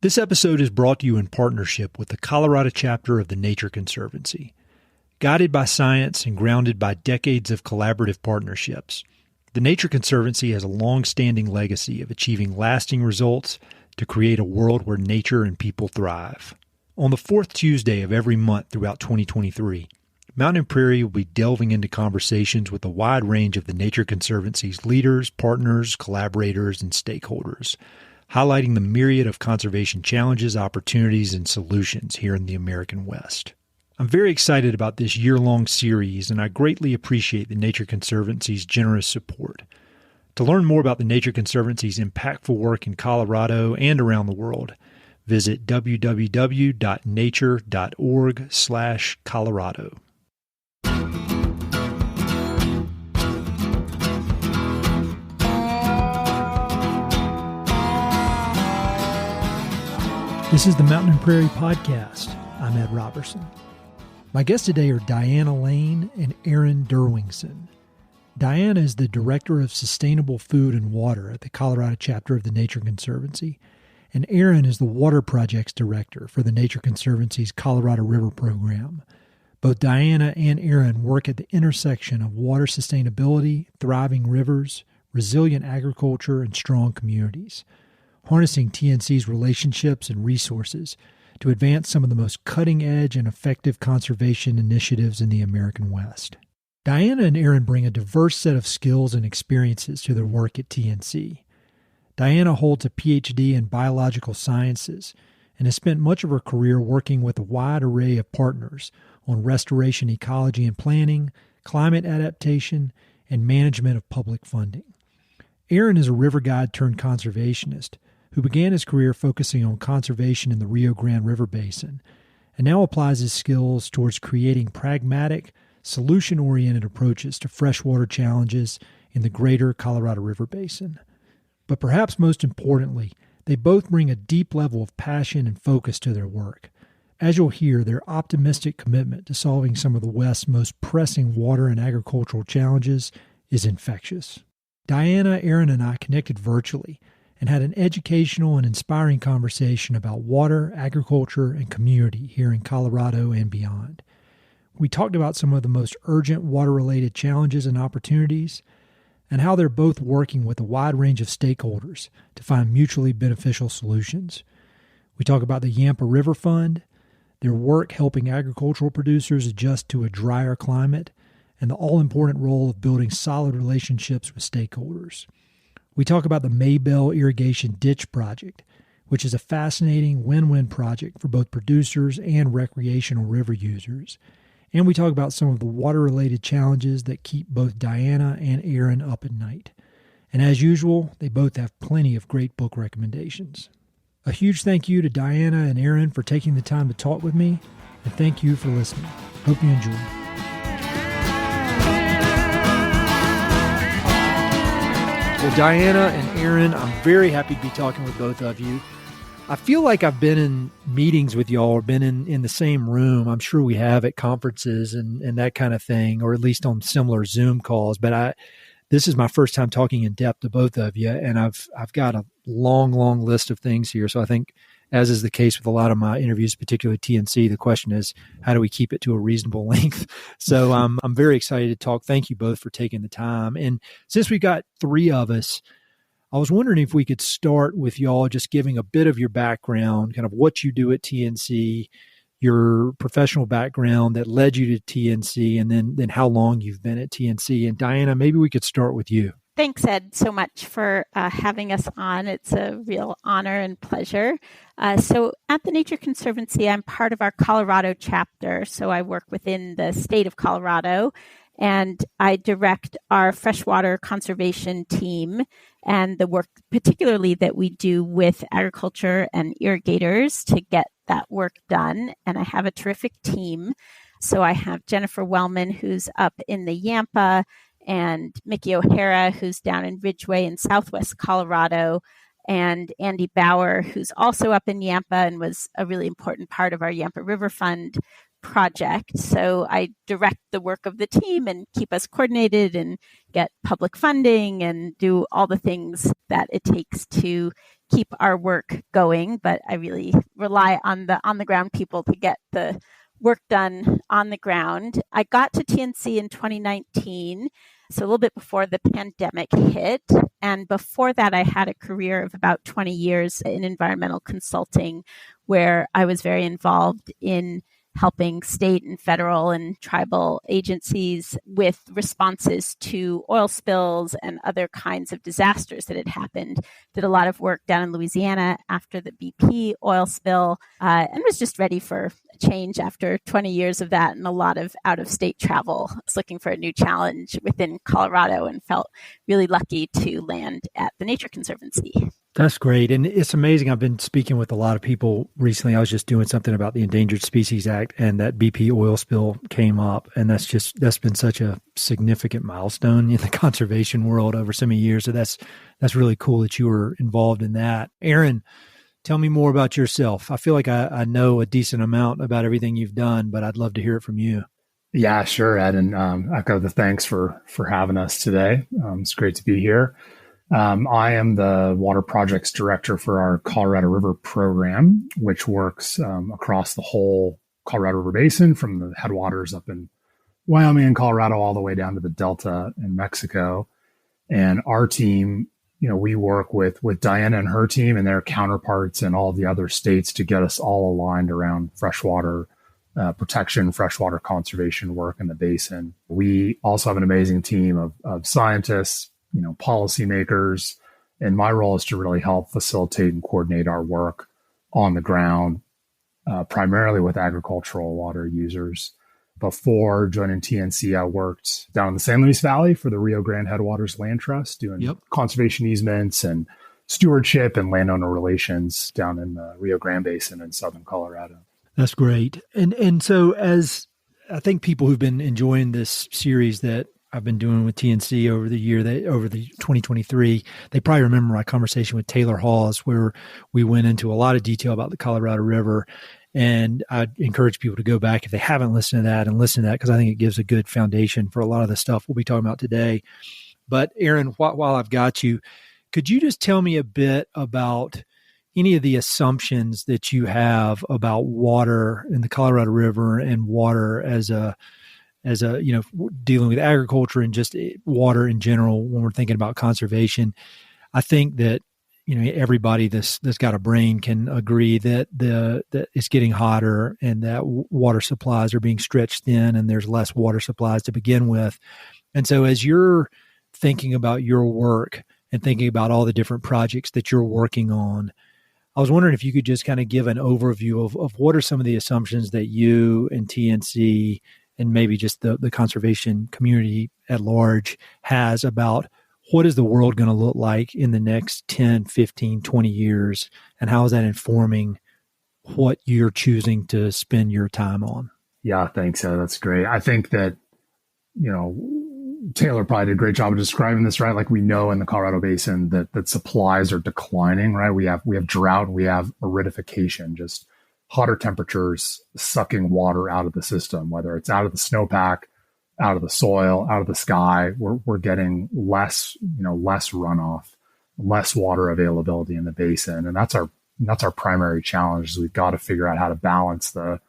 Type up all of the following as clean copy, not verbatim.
This episode is brought to you in partnership with the Colorado chapter of the Nature Conservancy. Guided by science and grounded by decades of collaborative partnerships, the Nature Conservancy has a long-standing legacy of achieving lasting results to create a world where nature and people thrive. On the fourth Tuesday of every month throughout 2023, Mountain and Prairie will be delving into conversations with a wide range of the Nature Conservancy's leaders, partners, collaborators, and stakeholders, highlighting the myriad of conservation challenges, opportunities, and solutions here in the American West. I'm very excited about this year-long series, and I greatly appreciate the Nature Conservancy's generous support. To learn more about the Nature Conservancy's impactful work in Colorado and around the world, visit www.nature.org/Colorado. This is the Mountain and Prairie Podcast. I'm Ed Robertson. My guests today are Diana Lane and Aaron Derwingson. Diana is the Director of Sustainable Food and Water at the Colorado chapter of the Nature Conservancy, and Aaron is the Water Projects Director for the Nature Conservancy's Colorado River program. Both Diana and Aaron work at the intersection of water sustainability, thriving rivers, resilient agriculture, and strong communities, harnessing TNC's relationships and resources to advance some of the most cutting-edge and effective conservation initiatives in the American West. Diana and Aaron bring a diverse set of skills and experiences to their work at TNC. Diana holds a PhD in biological sciences and has spent much of her career working with a wide array of partners on restoration ecology and planning, climate adaptation, and management of public funding. Aaron is a river guide-turned-conservationist who began his career focusing on conservation in the Rio Grande River basin, and now applies his skills towards creating pragmatic, solution-oriented approaches to freshwater challenges in the greater Colorado River basin. But perhaps most importantly, they both bring a deep level of passion and focus to their work. As you'll hear, their optimistic commitment to solving some of the West's most pressing water and agricultural challenges is infectious. Diana, Aaron, and I connected virtually and had an educational and inspiring conversation about water, agriculture, and community here in Colorado and beyond. We talked about some of the most urgent water-related challenges and opportunities, and how they're both working with a wide range of stakeholders to find mutually beneficial solutions. We talk about the Yampa River Fund, their work helping agricultural producers adjust to a drier climate, and the all-important role of building solid relationships with stakeholders. We talk about the Maybell Irrigation Ditch Project, which is a fascinating win-win project for both producers and recreational river users. And we talk about some of the water-related challenges that keep both Diana and Aaron up at night. And as usual, they both have plenty of great book recommendations. A huge thank you to Diana and Aaron for taking the time to talk with me, and thank you for listening. Hope you enjoy. Well, Diana and Aaron, I'm very happy to be talking with both of you. I feel like I've been in meetings with y'all or been in the same room. I'm sure we have at conferences and that kind of thing, or at least on similar Zoom calls. But this is my first time talking in depth to both of you, and I've got a long list of things here. So I think, as is the case with a lot of my interviews, particularly TNC, the question is, how do we keep it to a reasonable length? So I'm very excited to talk. Thank you both for taking the time. And since we've got three of us, I was wondering if we could start with y'all just giving a bit of your background, kind of what you do at TNC, your professional background that led you to TNC, and then how long you've been at TNC. And Diana, maybe we could start with you. Thanks, Ed, so much for having us on. It's a real honor and pleasure. So at the Nature Conservancy, I'm part of our Colorado chapter. So I work within the state of Colorado, and I direct our freshwater conservation team and the work particularly that we do with agriculture and irrigators to get that work done. And I have a terrific team. So I have Jennifer Wellman, who's up in the Yampa, and Mickey O'Hara, who's down in Ridgway in southwest Colorado, and Andy Bauer, who's also up in Yampa and was a really important part of our Yampa River Fund project. So I direct the work of the team and keep us coordinated and get public funding and do all the things that it takes to keep our work going. But I really rely on the ground people to get the work done on the ground. I got to TNC in 2019, so a little bit before the pandemic hit. And before that, I had a career of about 20 years in environmental consulting, where I was very involved in helping state and federal and tribal agencies with responses to oil spills and other kinds of disasters that had happened. Did a lot of work down in Louisiana after the BP oil spill, and was just ready for a change after 20 years of that and a lot of out-of-state travel. I was looking for a new challenge within Colorado and felt really lucky to land at the Nature Conservancy. That's great. And it's amazing. I've been speaking with a lot of people recently. I was just doing something about the Endangered Species Act, and that BP oil spill came up. And that's been such a significant milestone in the conservation world over so many years. So that's really cool that you were involved in that. Aaron, tell me more about yourself. I feel like I know a decent amount about everything you've done, but I'd love to hear it from you. Yeah, sure, Ed. And echo the thanks for having us today. It's great to be here. I am the Water Projects Director for our Colorado River program, which works across the whole Colorado River Basin, from the headwaters up in Wyoming and Colorado all the way down to the Delta in Mexico. And our team, we work with Diana and her team and their counterparts in all the other states to get us all aligned around freshwater protection, freshwater conservation work in the basin. We also have an amazing team of scientists, policymakers, and my role is to really help facilitate and coordinate our work on the ground, primarily with agricultural water users. Before joining TNC, I worked down in the San Luis Valley for the Rio Grande Headwaters Land Trust, doing conservation easements and stewardship and landowner relations down in the Rio Grande Basin in southern Colorado. That's great. And so, as I think people who've been enjoying this series that I've been doing with TNC over the 2023, they probably remember my conversation with Taylor Hawes, where we went into a lot of detail about the Colorado River. And I'd encourage people to go back if they haven't listened to that and listen to that, because I think it gives a good foundation for a lot of the stuff we'll be talking about today. But Aaron, while I've got you, could you just tell me a bit about any of the assumptions that you have about water in the Colorado River and water as a dealing with agriculture and just water in general when we're thinking about conservation? I think that everybody that's got a brain can agree that it's getting hotter and that water supplies are being stretched thin and there's less water supplies to begin with. And so as you're thinking about your work and thinking about all the different projects that you're working on, I was wondering if you could just kind of give an overview of what are some of the assumptions that you and TNC and maybe just the conservation community at large has about what is the world going to look like in the next 10, 15, 20 years, and how is that informing what you're choosing to spend your time on? Yeah, thanks. That's great. I think that, Taylor probably did a great job of describing this, right? Like, we know in the Colorado Basin that supplies are declining, right? We have drought, we have aridification, just hotter temperatures sucking water out of the system, whether it's out of the snowpack, out of the soil, out of the sky. We're getting less runoff, less water availability in the basin. And that's our primary challenge, is we've got to figure out how to balance the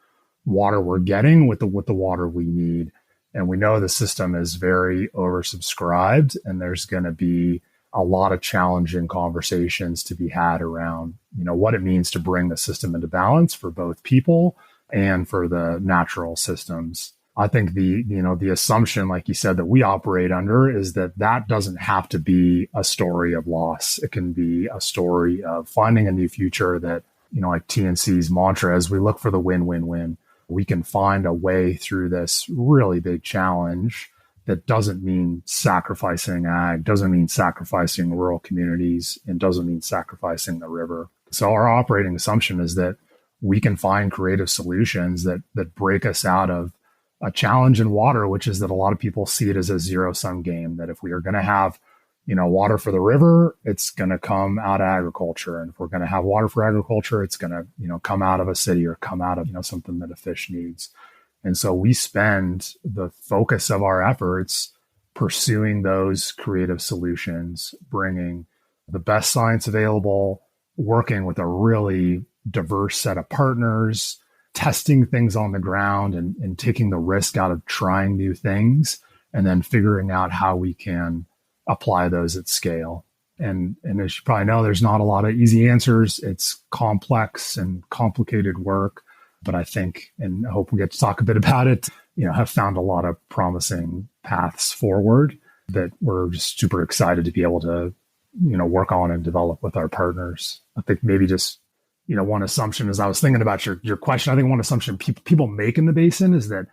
water we're getting with the water we need. And we know the system is very oversubscribed, and there's going to be a lot of challenging conversations to be had around, what it means to bring the system into balance for both people and for the natural systems. I think the assumption, like you said, that we operate under is that doesn't have to be a story of loss. It can be a story of finding a new future that, like TNC's mantra, as we look for the win-win-win, we can find a way through this really big challenge that doesn't mean sacrificing ag, doesn't mean sacrificing rural communities, and doesn't mean sacrificing the river. So our operating assumption is that we can find creative solutions that break us out of a challenge in water, which is that a lot of people see it as a zero-sum game, that if we are going to have, water for the river, it's going to come out of agriculture. And if we're going to have water for agriculture, it's going to, come out of a city or come out of, something that a fish needs. And so we spend the focus of our efforts pursuing those creative solutions, bringing the best science available, working with a really diverse set of partners, testing things on the ground and taking the risk out of trying new things, and then figuring out how we can apply those at scale. And as you probably know, there's not a lot of easy answers. It's complex and complicated work. But I think, and I hope we get to talk a bit about it, have found a lot of promising paths forward that we're just super excited to be able to, work on and develop with our partners. I think maybe just, one assumption as I was thinking about your question, I think one assumption people make in the basin is that,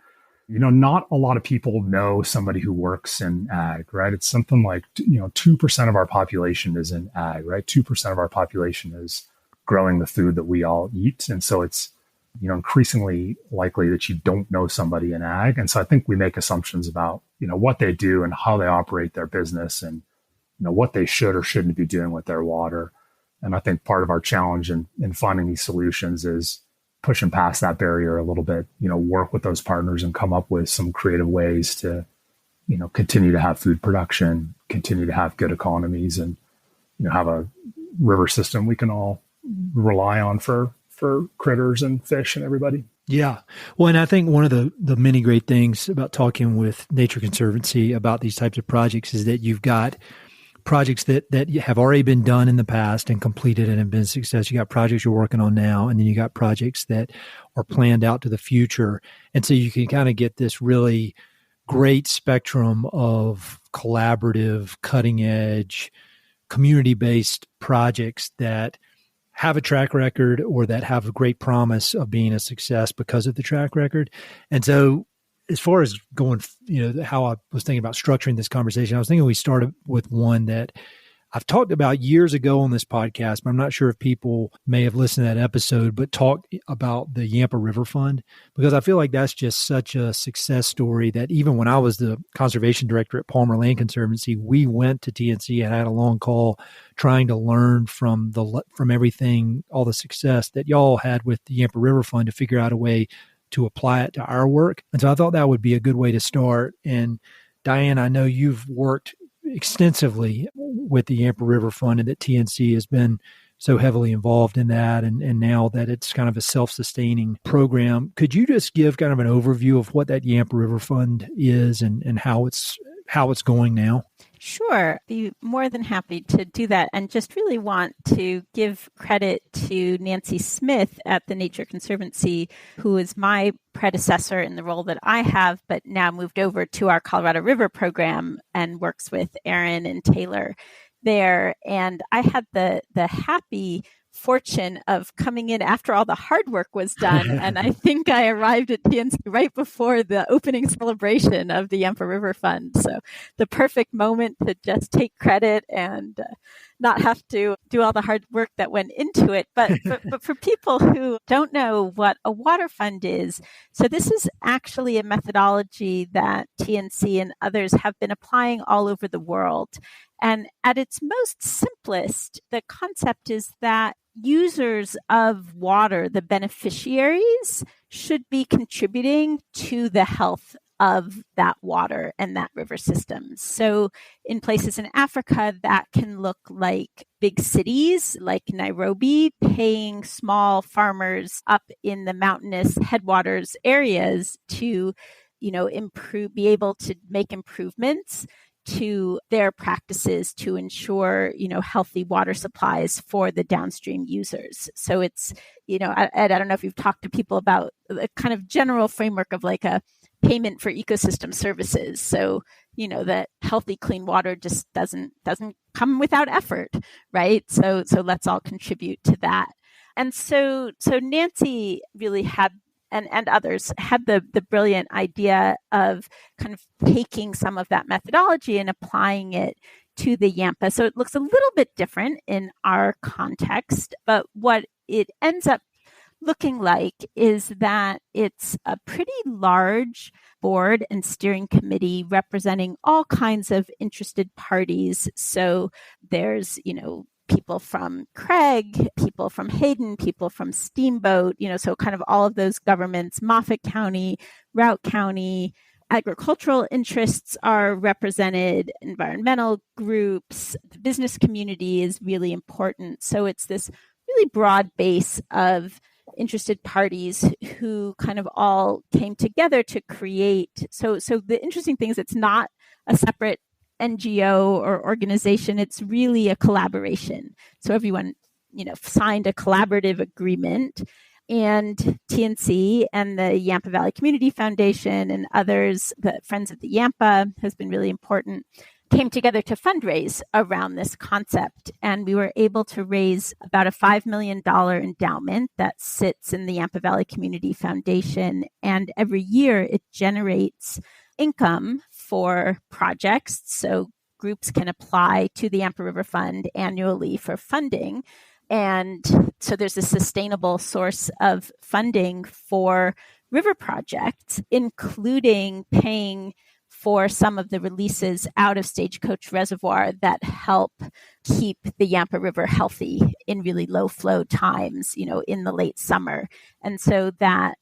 not a lot of people know somebody who works in ag, right? It's something like, 2% of our population is in ag, right? 2% of our population is growing the food that we all eat. And so it's, increasingly likely that you don't know somebody in ag. And so I think we make assumptions about, what they do and how they operate their business and, what they should or shouldn't be doing with their water. And I think part of our challenge in finding these solutions is pushing past that barrier a little bit, work with those partners and come up with some creative ways to, continue to have food production, continue to have good economies and, have a river system we can all rely on for critters and fish and everybody. Yeah. Well, and I think one of the many great things about talking with Nature Conservancy about these types of projects is that you've got projects that have already been done in the past and completed and have been a success. You got projects you're working on now, and then you got projects that are planned out to the future. And so you can kind of get this really great spectrum of collaborative, cutting edge, community-based projects that have a track record or that have a great promise of being a success because of the track record. And so as far as going, how I was thinking about structuring this conversation, I was thinking we started with one that I've talked about years ago on this podcast, but I'm not sure if people may have listened to that episode, but talked about the Yampa River Fund, because I feel like that's just such a success story that even when I was the conservation director at Palmer Land Conservancy, we went to TNC and had a long call trying to learn from everything, all the success that y'all had with the Yampa River Fund to figure out a way to apply it to our work. And so I thought that would be a good way to start. And Diane, I know you've worked extensively with the Yampa River Fund and that TNC has been so heavily involved in that. And now that it's kind of a self-sustaining program, could you just give kind of an overview of what that Yampa River Fund is and how it's going now? Sure. Be more than happy to do that. And just really want to give credit to Nancy Smith at the Nature Conservancy, who is my predecessor in the role that I have, but now moved over to our Colorado River program and works with Aaron and Taylor there. And I had the happy fortune of coming in after all the hard work was done. And I think I arrived at TNC right before the opening celebration of the Yampa River Fund. So the perfect moment to just take credit and not have to do all the hard work that went into it. But for people who don't know what a water fund is, so this is actually a methodology that TNC and others have been applying all over the world. And at its most simplest, the concept is that users of water, the beneficiaries, should be contributing to the health of that water and that river system. So in places in Africa, that can look like big cities like Nairobi paying small farmers up in the mountainous headwaters areas to, be able to make improvements to their practices to ensure, healthy water supplies for the downstream users. So it's, Ed, I don't know if you've talked to people about the kind of general framework of like a payment for ecosystem services. So, that healthy, clean water just doesn't come without effort, right? So let's all contribute to that. And so Nancy really had and others had the brilliant idea of kind of taking some of that methodology and applying it to the Yampa. So it looks a little bit different in our context, but what it ends up looking like is that it's a pretty large board and steering committee representing all kinds of interested parties. So there's, people from Craig, people from Hayden, people from Steamboat, so kind of all of those governments, Moffat County, Routt County. Agricultural interests are represented, environmental groups, the business community is really important. So it's this really broad base of interested parties who kind of all came together to create. So the interesting thing is it's not a separate NGO or organization. It's really a collaboration. So everyone, signed a collaborative agreement. And TNC and the Yampa Valley Community Foundation and others, the Friends of the Yampa has been really important, came together to fundraise around this concept. And we were able to raise about a $5 million endowment that sits in the Yampa Valley Community Foundation. And every year it generates income for projects. So groups can apply to the Yampa River Fund annually for funding. And so there's a sustainable source of funding for river projects, including paying for some of the releases out of Stagecoach Reservoir that help keep the Yampa River healthy in really low flow times, in the late summer. And so that,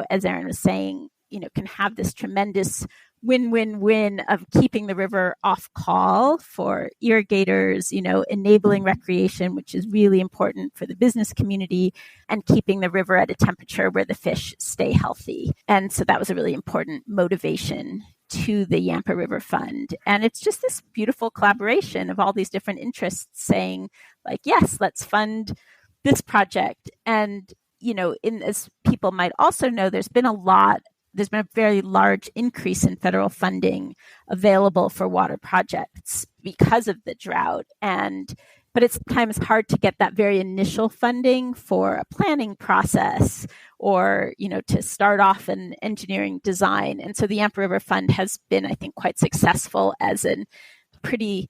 as Aaron was saying, can have this tremendous win-win-win of keeping the river off call for irrigators, enabling recreation, which is really important for the business community, and keeping the river at a temperature where the fish stay healthy. And so that was a really important motivation to the Yampa River Fund. And it's just this beautiful collaboration of all these different interests saying, like, yes, let's fund this project. And, as people might also know, there's been a very large increase in federal funding available for water projects because of the drought. But it's sometimes hard to get that very initial funding for a planning process or, to start off an engineering design. And so the Yampa River Fund has been, I think, quite successful as it's a pretty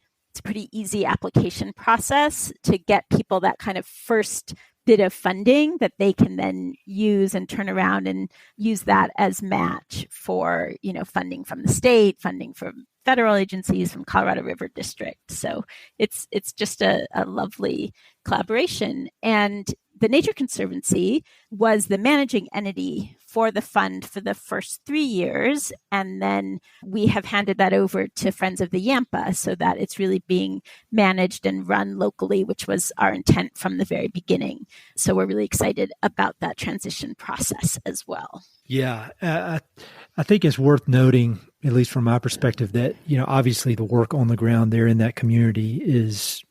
easy application process to get people that kind of first bit of funding that they can then use and turn around and use that as match for, funding from the state, funding from federal agencies, from Colorado River District. So it's just a lovely collaboration. And the Nature Conservancy was the managing entity for the fund for the first 3 years. And then we have handed that over to Friends of the Yampa so that it's really being managed and run locally, which was our intent from the very beginning. So we're really excited about that transition process as well. Yeah, I think it's worth noting, at least from my perspective, that, obviously the work on the ground there in that community is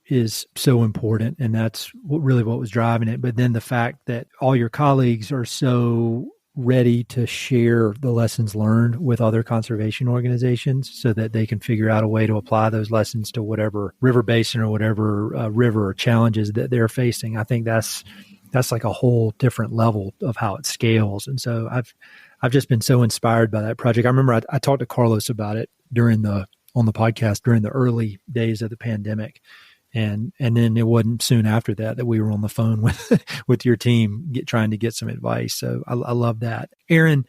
so important. And that's really what was driving it. But then the fact that all your colleagues are so ready to share the lessons learned with other conservation organizations so that they can figure out a way to apply those lessons to whatever river basin or whatever river or challenges that they're facing. I think that's like a whole different level of how it scales. And so I've just been so inspired by that project. I remember I talked to Carlos about it on the podcast during the early days of the pandemic. And then it wasn't soon after that we were on the phone with your team trying to get some advice. So I love that. Aaron,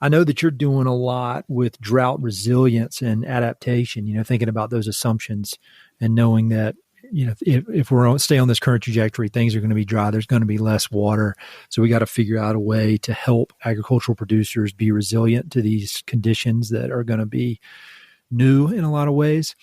I know that you're doing a lot with drought resilience and adaptation, thinking about those assumptions and knowing that, if we're stay on this current trajectory, things are going to be dry. There's going to be less water. So we got to figure out a way to help agricultural producers be resilient to these conditions that are going to be new in a lot of ways.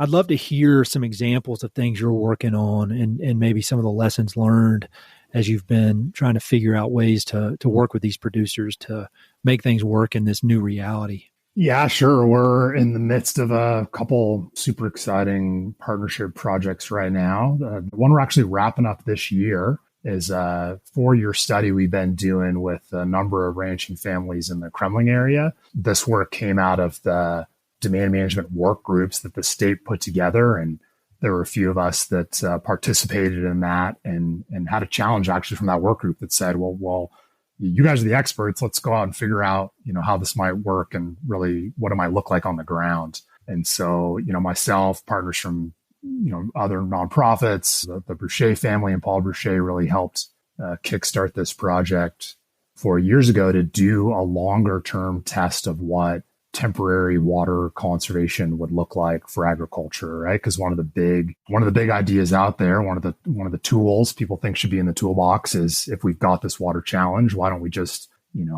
I'd love to hear some examples of things you're working on and maybe some of the lessons learned as you've been trying to figure out ways to work with these producers to make things work in this new reality. Yeah, sure. We're in the midst of a couple super exciting partnership projects right now. The one we're actually wrapping up this year is a 4-year study we've been doing with a number of ranching families in the Kremling area. This work came out of the demand management work groups that the state put together. And there were a few of us that participated in that and had a challenge actually from that work group that said, well, you guys are the experts. Let's go out and figure out, how this might work and really what it might look like on the ground. And so, myself, partners from, other nonprofits, the Boucher family and Paul Boucher really helped kickstart this project 4 years ago to do a longer term test of what temporary water conservation would look like for agriculture, right? Because one of the big ideas out there, one of the tools people think should be in the toolbox is, if we've got this water challenge, why don't we just,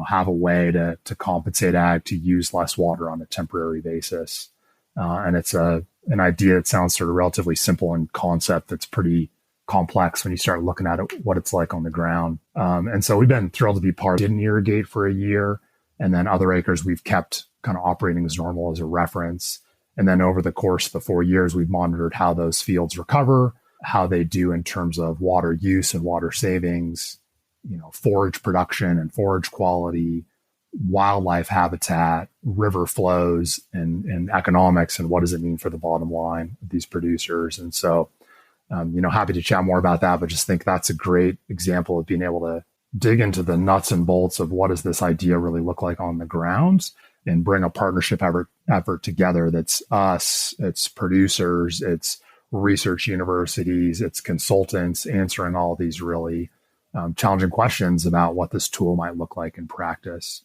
have a way to compensate ag to use less water on a temporary basis? And it's an idea that sounds sort of relatively simple in concept, that's pretty complex when you start looking at it, what it's like on the ground. And so we've been thrilled to be part. Didn't irrigate for a year, and then other acres we've kept kind of operating as normal as a reference. And then over the course of the 4 years, we've monitored how those fields recover, how they do in terms of water use and water savings, forage production and forage quality, wildlife habitat, river flows, and economics, and what does it mean for the bottom line of these producers. And so, happy to chat more about that, but just think that's a great example of being able to dig into the nuts and bolts of what does this idea really look like on the ground, and bring a partnership effort together that's us, it's producers, it's research universities, it's consultants answering all these really challenging questions about what this tool might look like in practice.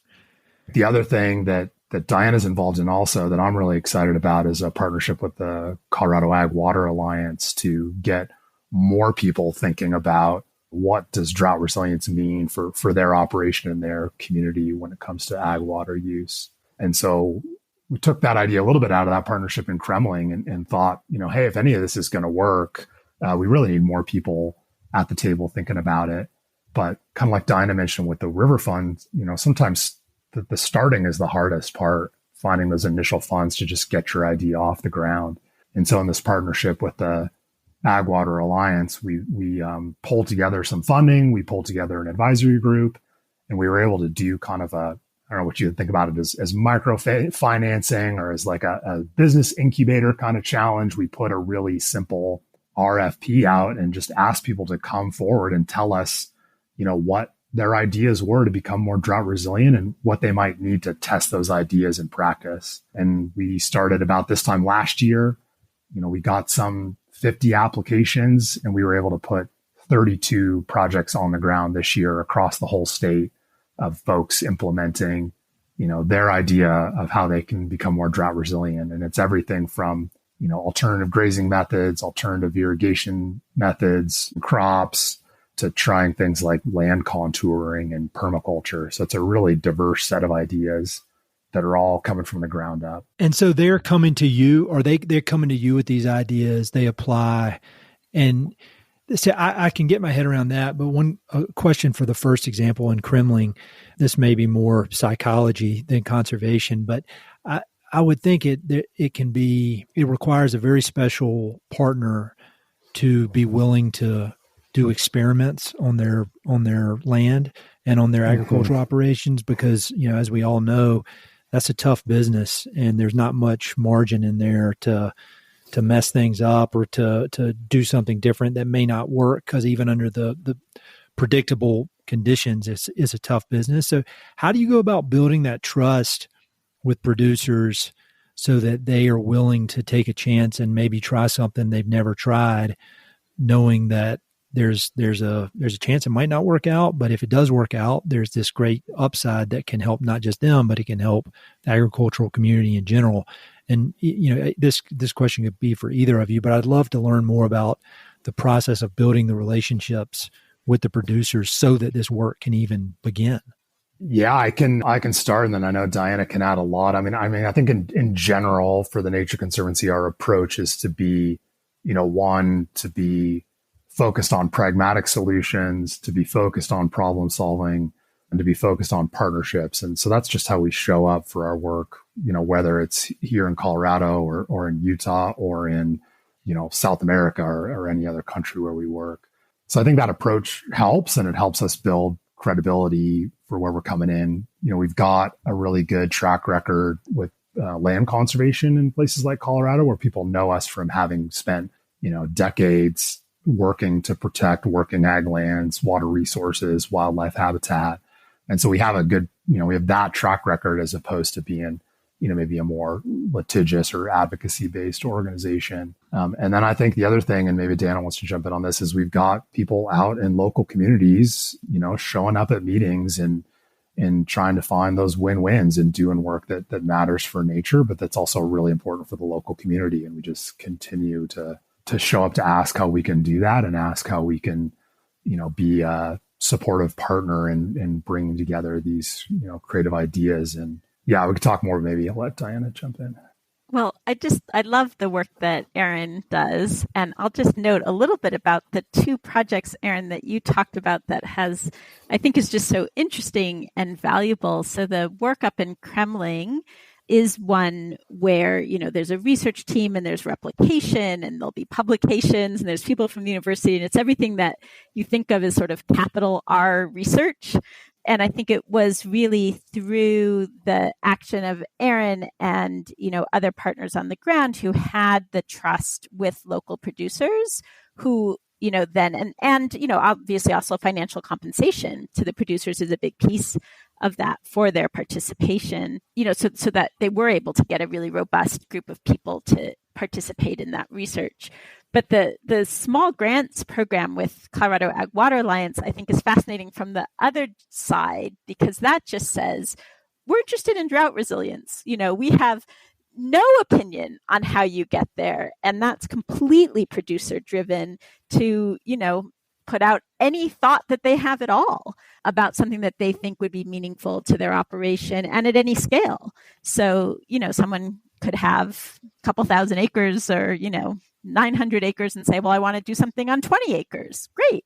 The other thing that Diana's involved in also that I'm really excited about is a partnership with the Colorado Ag Water Alliance to get more people thinking about what does drought resilience mean for their operation in their community when it comes to ag water use. And so we took that idea a little bit out of that partnership in Kremling and thought, hey, if any of this is going to work, we really need more people at the table thinking about it. But kind of like Diana mentioned with the river fund, sometimes the starting is the hardest part, finding those initial funds to just get your idea off the ground. And so in this partnership with the Ag Water Alliance, we pulled together some funding, we pulled together an advisory group, and we were able to do kind of I don't know what you would think about it as micro financing or as like a business incubator kind of challenge. We put a really simple RFP out and just asked people to come forward and tell us, what their ideas were to become more drought resilient and what they might need to test those ideas in practice. And we started about this time last year. We got some 50 applications, and we were able to put 32 projects on the ground this year across the whole state of folks implementing, their idea of how they can become more drought resilient. And it's everything from, alternative grazing methods, alternative irrigation methods, crops, to trying things like land contouring and permaculture. So it's a really diverse set of ideas that are all coming from the ground up. And so they're coming to you, or they're coming to you with these ideas, they apply. And so I can get my head around that. But one question for the first example in Kremling, this may be more psychology than conservation, but I would think it requires a very special partner to be willing to do experiments on their land and on their agricultural operations, because, as we all know, that's a tough business, and there's not much margin in there to mess things up or to do something different that may not work, because even under the predictable conditions, it's a tough business. So how do you go about building that trust with producers so that they are willing to take a chance and maybe try something they've never tried, knowing that there's a chance it might not work out, but if it does work out, there's this great upside that can help not just them, but it can help the agricultural community in general. And this question could be for either of you, but I'd love to learn more about the process of building the relationships with the producers so that this work can even begin. Yeah, I can start, and then I know Diana can add a lot. I think in general for the Nature Conservancy, our approach is to be, one, to be focused on pragmatic solutions, to be focused on problem solving, and to be focused on partnerships. And so that's just how we show up for our work, whether it's here in Colorado or in Utah or in, South America or any other country where we work. So I think that approach helps, and it helps us build credibility for where we're coming in. We've got a really good track record with land conservation in places like Colorado, where people know us from having spent, decades working to protect working ag lands, water resources, wildlife habitat. And so we have a good, we have that track record as opposed to being, maybe a more litigious or advocacy-based organization. And then I think the other thing, and maybe Dana wants to jump in on this, is we've got people out in local communities, showing up at meetings and in trying to find those win-wins and doing work that matters for nature, but that's also really important for the local community. And we just continue to show up to ask how we can do that and ask how we can, be a supportive partner in bringing together these, creative ideas. And yeah, we could talk more. Maybe I'll let Diana jump in. Well, I love the work that Aaron does. And I'll just note a little bit about the two projects, Aaron, that you talked about that I think is just so interesting and valuable. So the work up in Kremling is one where, there's a research team and there's replication and there'll be publications and there's people from the university and it's everything that you think of as sort of capital R research. And I think it was really through the action of Aaron and, other partners on the ground who had the trust with local producers who, then, and obviously also financial compensation to the producers is a big piece of that for their participation, so that they were able to get a really robust group of people to participate in that research. But the small grants program with Colorado Ag Water Alliance, I think, is fascinating from the other side, because that just says, we're interested in drought resilience. We have no opinion on how you get there. And that's completely producer driven to, put out any thought that they have at all about something that they think would be meaningful to their operation and at any scale. So, someone could have a couple thousand acres or, 900 acres and say, well, I want to do something on 20 acres. Great.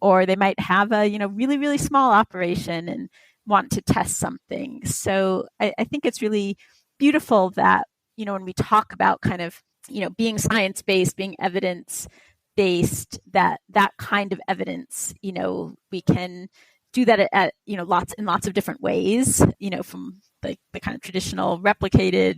Or they might have a, really, really small operation and want to test something. So I think it's really beautiful that, when we talk about kind of, being science-based, being evidence-based, that kind of evidence, we can do that at lots of different ways, from the kind of traditional replicated,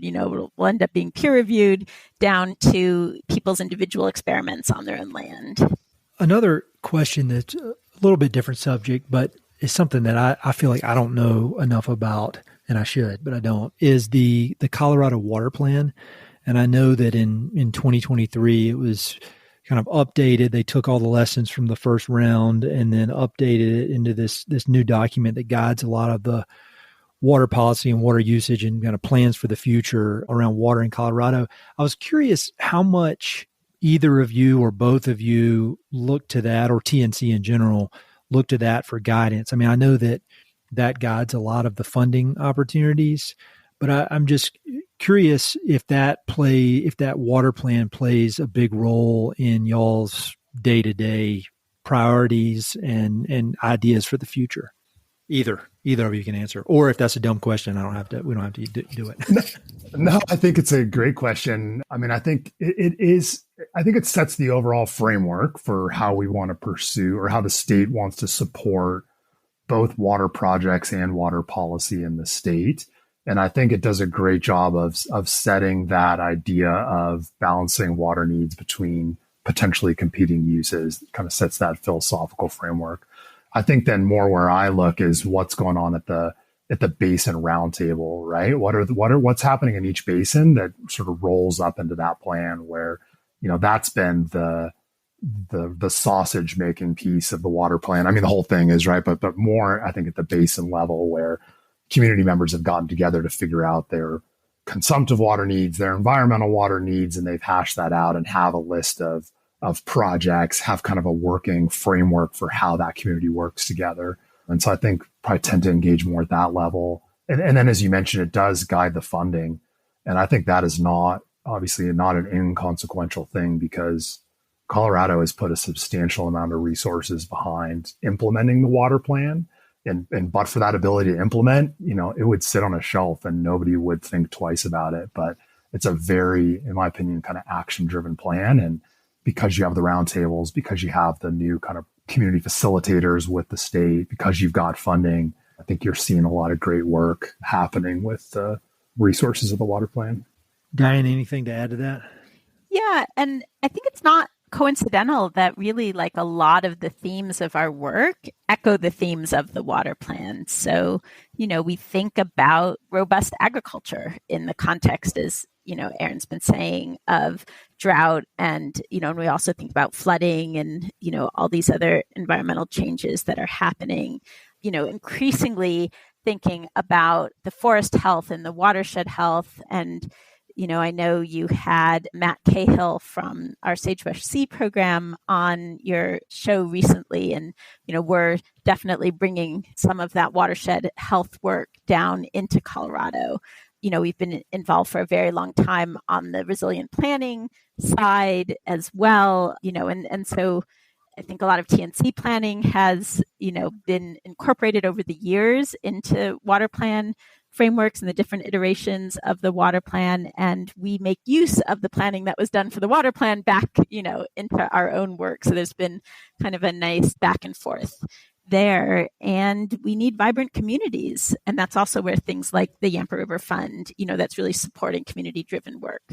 will end up being peer reviewed, down to people's individual experiments on their own land. Another question that's a little bit different subject, but is something that I feel like I don't know enough about, and I should, but I don't, is the Colorado Water Plan. And I know that in 2023, it was kind of updated. They took all the lessons from the first round and then updated it into this new document that guides a lot of the water policy and water usage and kind of plans for the future around water in Colorado. I was curious how much either of you or both of you look to that, or TNC in general, look to that for guidance. I mean, I know that guides a lot of the funding opportunities, but I'm just curious if that water plan plays a big role in y'all's day-to-day priorities and ideas for the future. Either of you can answer, or if that's a dumb question, we don't have to do it. No, I think it's a great question. I mean, I think it is. I think it sets the overall framework for how we want to pursue, or how the state wants to support both water projects and water policy in the state. And I think it does a great job of setting that idea of balancing water needs between potentially competing uses. It kind of sets that philosophical framework. I think then more where I look is what's going on at the basin roundtable, right? What's happening in each basin that sort of rolls up into that plan, where, that's been the sausage making piece of the water plan. I mean, the whole thing is, right, but more, I think, at the basin level, where community members have gotten together to figure out their consumptive water needs, their environmental water needs, and they've hashed that out and have a list of projects, have kind of a working framework for how that community works together. And so I think probably tend to engage more at that level. And then, as you mentioned, it does guide the funding. And I think that is obviously not an inconsequential thing, because Colorado has put a substantial amount of resources behind implementing the water plan. And but for that ability to implement, it would sit on a shelf and nobody would think twice about it. But it's a very, in my opinion, kind of action-driven plan. And because you have the roundtables, because you have the new kind of community facilitators with the state, because you've got funding, I think you're seeing a lot of great work happening with the resources of the water plan. Diane, anything to add to that? Yeah, and I think it's not coincidental that really, like, a lot of the themes of our work echo the themes of the water plan. So, we think about robust agriculture in the context, as, Aaron's been saying, of drought, and, and we also think about flooding and, all these other environmental changes that are happening. increasingly thinking about the forest health and the watershed health. And, I know you had Matt Cahill from our Sagebrush Sea program on your show recently. And, we're definitely bringing some of that watershed health work down into Colorado. We've been involved for a very long time on the resilient planning side as well, and so I think a lot of TNC planning has, been incorporated over the years into water plan frameworks and the different iterations of the water plan. And we make use of the planning that was done for the water plan back, into our own work. So there's been kind of a nice back and forth there. And we need vibrant communities. And that's also where things like the Yampa River Fund, that's really supporting community-driven work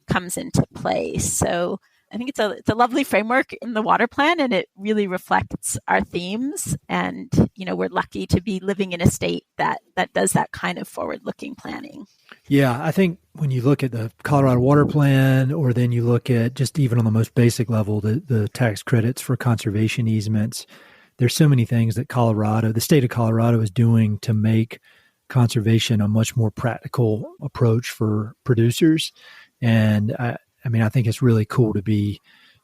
comes into play. So I think it's a lovely framework in the water plan, and it really reflects our themes. And, we're lucky to be living in a state that does that kind of forward-looking planning. Yeah, I think when you look at the Colorado Water Plan, or then you look at just even on the most basic level, the tax credits for conservation easements, there's so many things that the state of Colorado is doing to make conservation a much more practical approach for producers. And I think it's really cool to be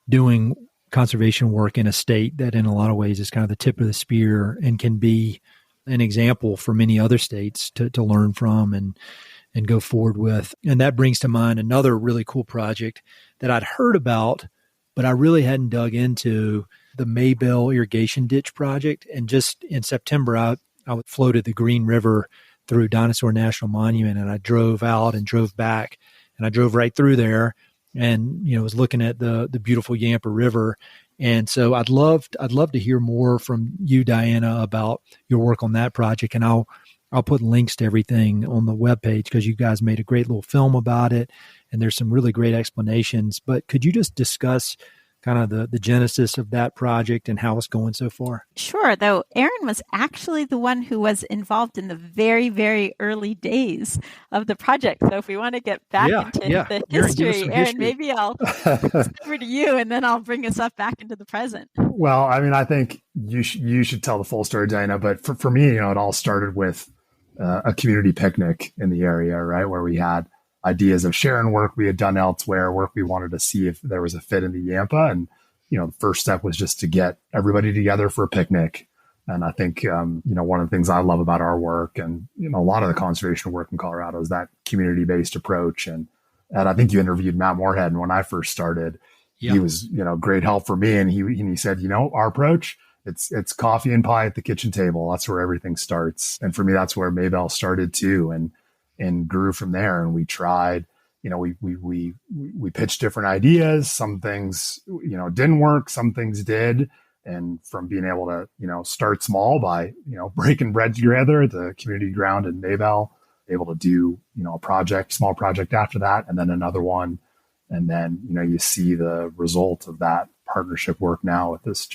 doing conservation work in a state that in a lot of ways is kind of the tip of the spear and can be an example for many other states to learn from and go forward with. And that brings to mind another really cool project that I'd heard about, but I really hadn't dug into, the Maybell Irrigation Ditch Project. And just in September, I floated the Green River through Dinosaur National Monument, and I drove out and drove back, and I drove right through there and, was looking at the beautiful Yampa River. And so I'd love to hear more from you, Diana, about your work on that project. And I'll put links to everything on the webpage because you guys made a great little film about it. And there's some really great explanations. But could you just discuss kind of the genesis of that project and how it's going so far? Sure, though Aaron was actually the one who was involved in the very, very early days of the project. So if we want to get back into the history, Aaron, maybe I'll over to you and then I'll bring us up back into the present. Well, I think you should tell the full story, Diana. But for me, it all started with a community picnic in the area, right, where we had ideas of sharing work we had done elsewhere, work we wanted to see if there was a fit in the Yampa. And, the first step was just to get everybody together for a picnic. And I think, one of the things I love about our work and, a lot of the conservation work in Colorado is that community-based approach. And I think you interviewed Matt Moorhead. And when I first started, he was, great help for me. And he said, our approach, it's coffee and pie at the kitchen table. That's where everything starts. And for me, that's where Maybell started too. And grew from there. And we tried, we pitched different ideas. Some things, didn't work. Some things did. And from being able to, start small by, breaking bread together at the community ground in Maybell, able to do, a small project after that, and then another one. And then, you see the result of that partnership work now with this.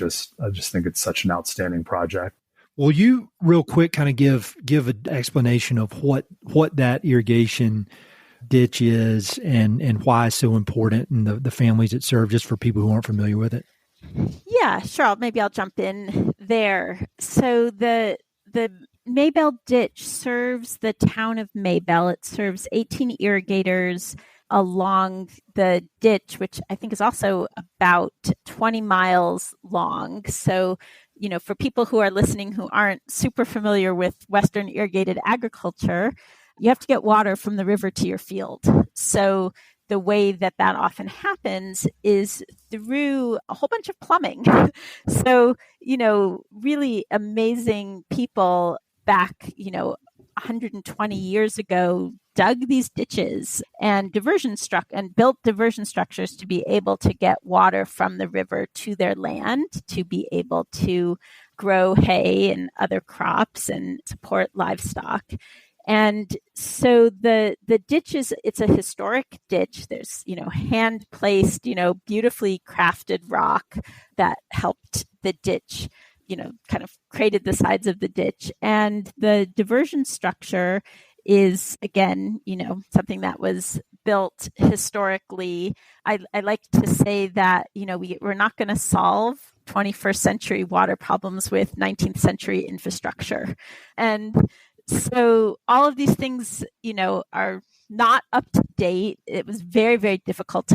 I just think it's such an outstanding project. Will you real quick kind of give an explanation of what that irrigation ditch is and why it's so important and the families it serves, just for people who aren't familiar with it? Yeah, sure. Maybe I'll jump in there. So the Maybell ditch serves the town of Maybell. It serves 18 irrigators along the ditch, which I think is also about 20 miles long. So, for people who are listening who aren't super familiar with Western irrigated agriculture, you have to get water from the river to your field. So the way that often happens is through a whole bunch of plumbing. So, really amazing people back, 120 years ago dug these ditches and built diversion structures to be able to get water from the river to their land, to be able to grow hay and other crops and support livestock. And so the ditch it's a historic ditch. There's, hand placed, beautifully crafted rock that helped the ditch, kind of created the sides of the ditch. And the diversion structure is, again, something that was built historically. I like to say that, we're not going to solve 21st century water problems with 19th century infrastructure. And so all of these things, are not up to date. It was very, very difficult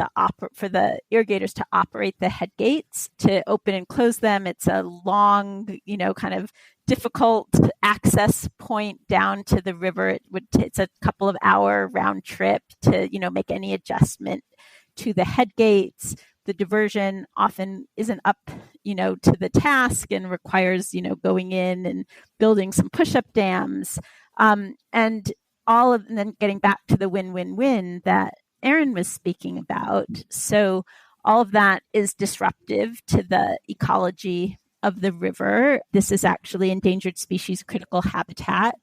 for the irrigators to operate the head gates, to open and close them. It's a long, kind of difficult access point down to the river. It's a couple of hour round trip to, make any adjustment to the head gates. The diversion often isn't up, to the task and requires, going in and building some push-up dams. And then getting back to the win-win-win that Aaron was speaking about. So all of that is disruptive to the ecology of the river. This is actually endangered species critical habitat,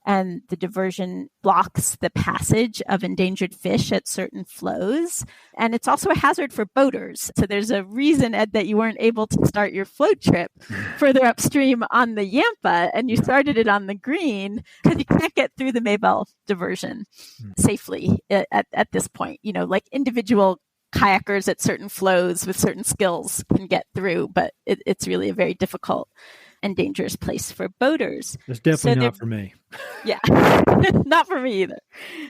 and the diversion blocks the passage of endangered fish at certain flows. And it's also a hazard for boaters. So there's a reason, Ed, that you weren't able to start your float trip further upstream on the Yampa, and you started it on the Green because you can't get through the Maybell diversion safely at this point. Like individual kayakers at certain flows with certain skills can get through, but it's really a very difficult and dangerous place for boaters. It's definitely not for me. Yeah, not for me either.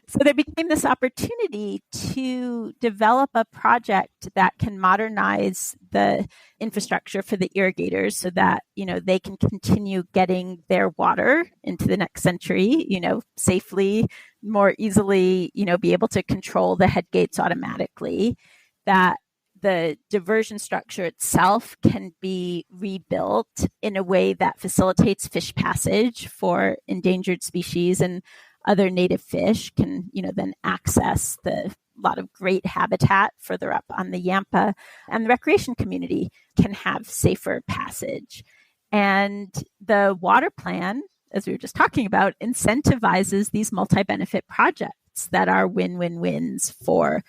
So there became this opportunity to develop a project that can modernize the infrastructure for the irrigators so that, they can continue getting their water into the next century, safely, more easily, be able to control the head gates automatically, that the diversion structure itself can be rebuilt in a way that facilitates fish passage for endangered species, and other native fish can, then access a lot of great habitat further up on the Yampa, and the recreation community can have safer passage. And the water plan, as we were just talking about, incentivizes these multi-benefit projects that are win-win-wins for,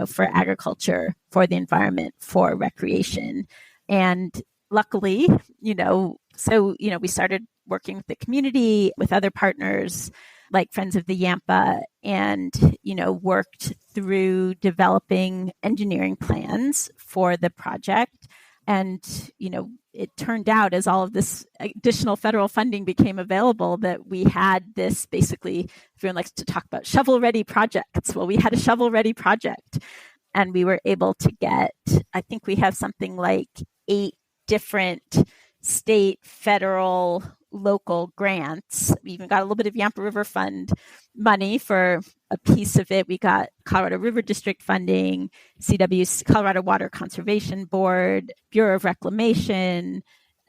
for agriculture, for the environment, for recreation. And luckily, we started working with the community, with other partners like Friends of the Yampa, and, worked through developing engineering plans for the project. And, it turned out, as all of this additional federal funding became available, that we had this, basically, everyone likes to talk about shovel-ready projects. Well, we had a shovel-ready project, and we were able to get, I think we have something like 8 different state, federal, local grants. We even got a little bit of Yampa River Fund money for a piece of it. We got Colorado River District funding, CW's Colorado Water Conservation Board, Bureau of Reclamation,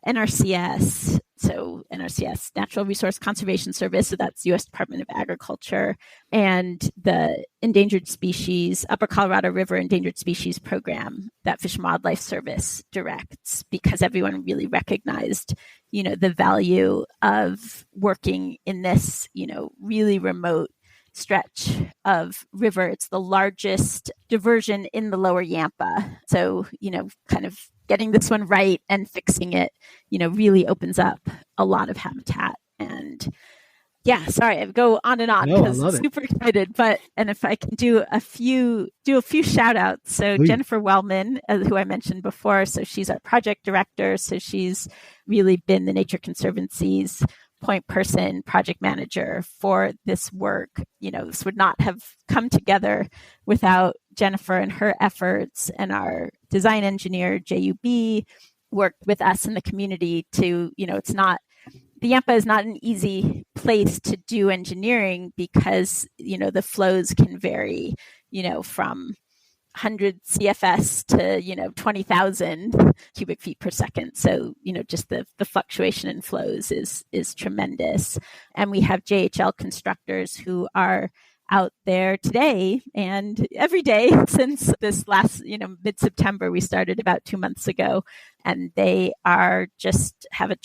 NRCS, so NRCS, Natural Resource Conservation Service, so that's U.S. Department of Agriculture, and the Endangered Species, Upper Colorado River Endangered Species Program that Fish and Wildlife Service directs, because everyone really recognized, the value of working in this, really remote stretch of river. It's the largest diversion in the lower Yampa. So, kind of getting this one right and fixing it, really opens up a lot of habitat. And yeah, sorry, I go on and on because I'm super excited. And if I can do a few shout outs. So please. Jennifer Wellman, who I mentioned before, so she's our project director. So she's really been the Nature Conservancy's point person, project manager for this work. This would not have come together without Jennifer and her efforts, and our design engineer, JUB, worked with us in the community to, the Yampa is not an easy place to do engineering because, the flows can vary, from 100 CFS to, 20,000 cubic feet per second. So, just the fluctuation in flows is tremendous. And we have JHL constructors who are out there today and every day since this last, mid-September, we started about 2 months ago, and they are have a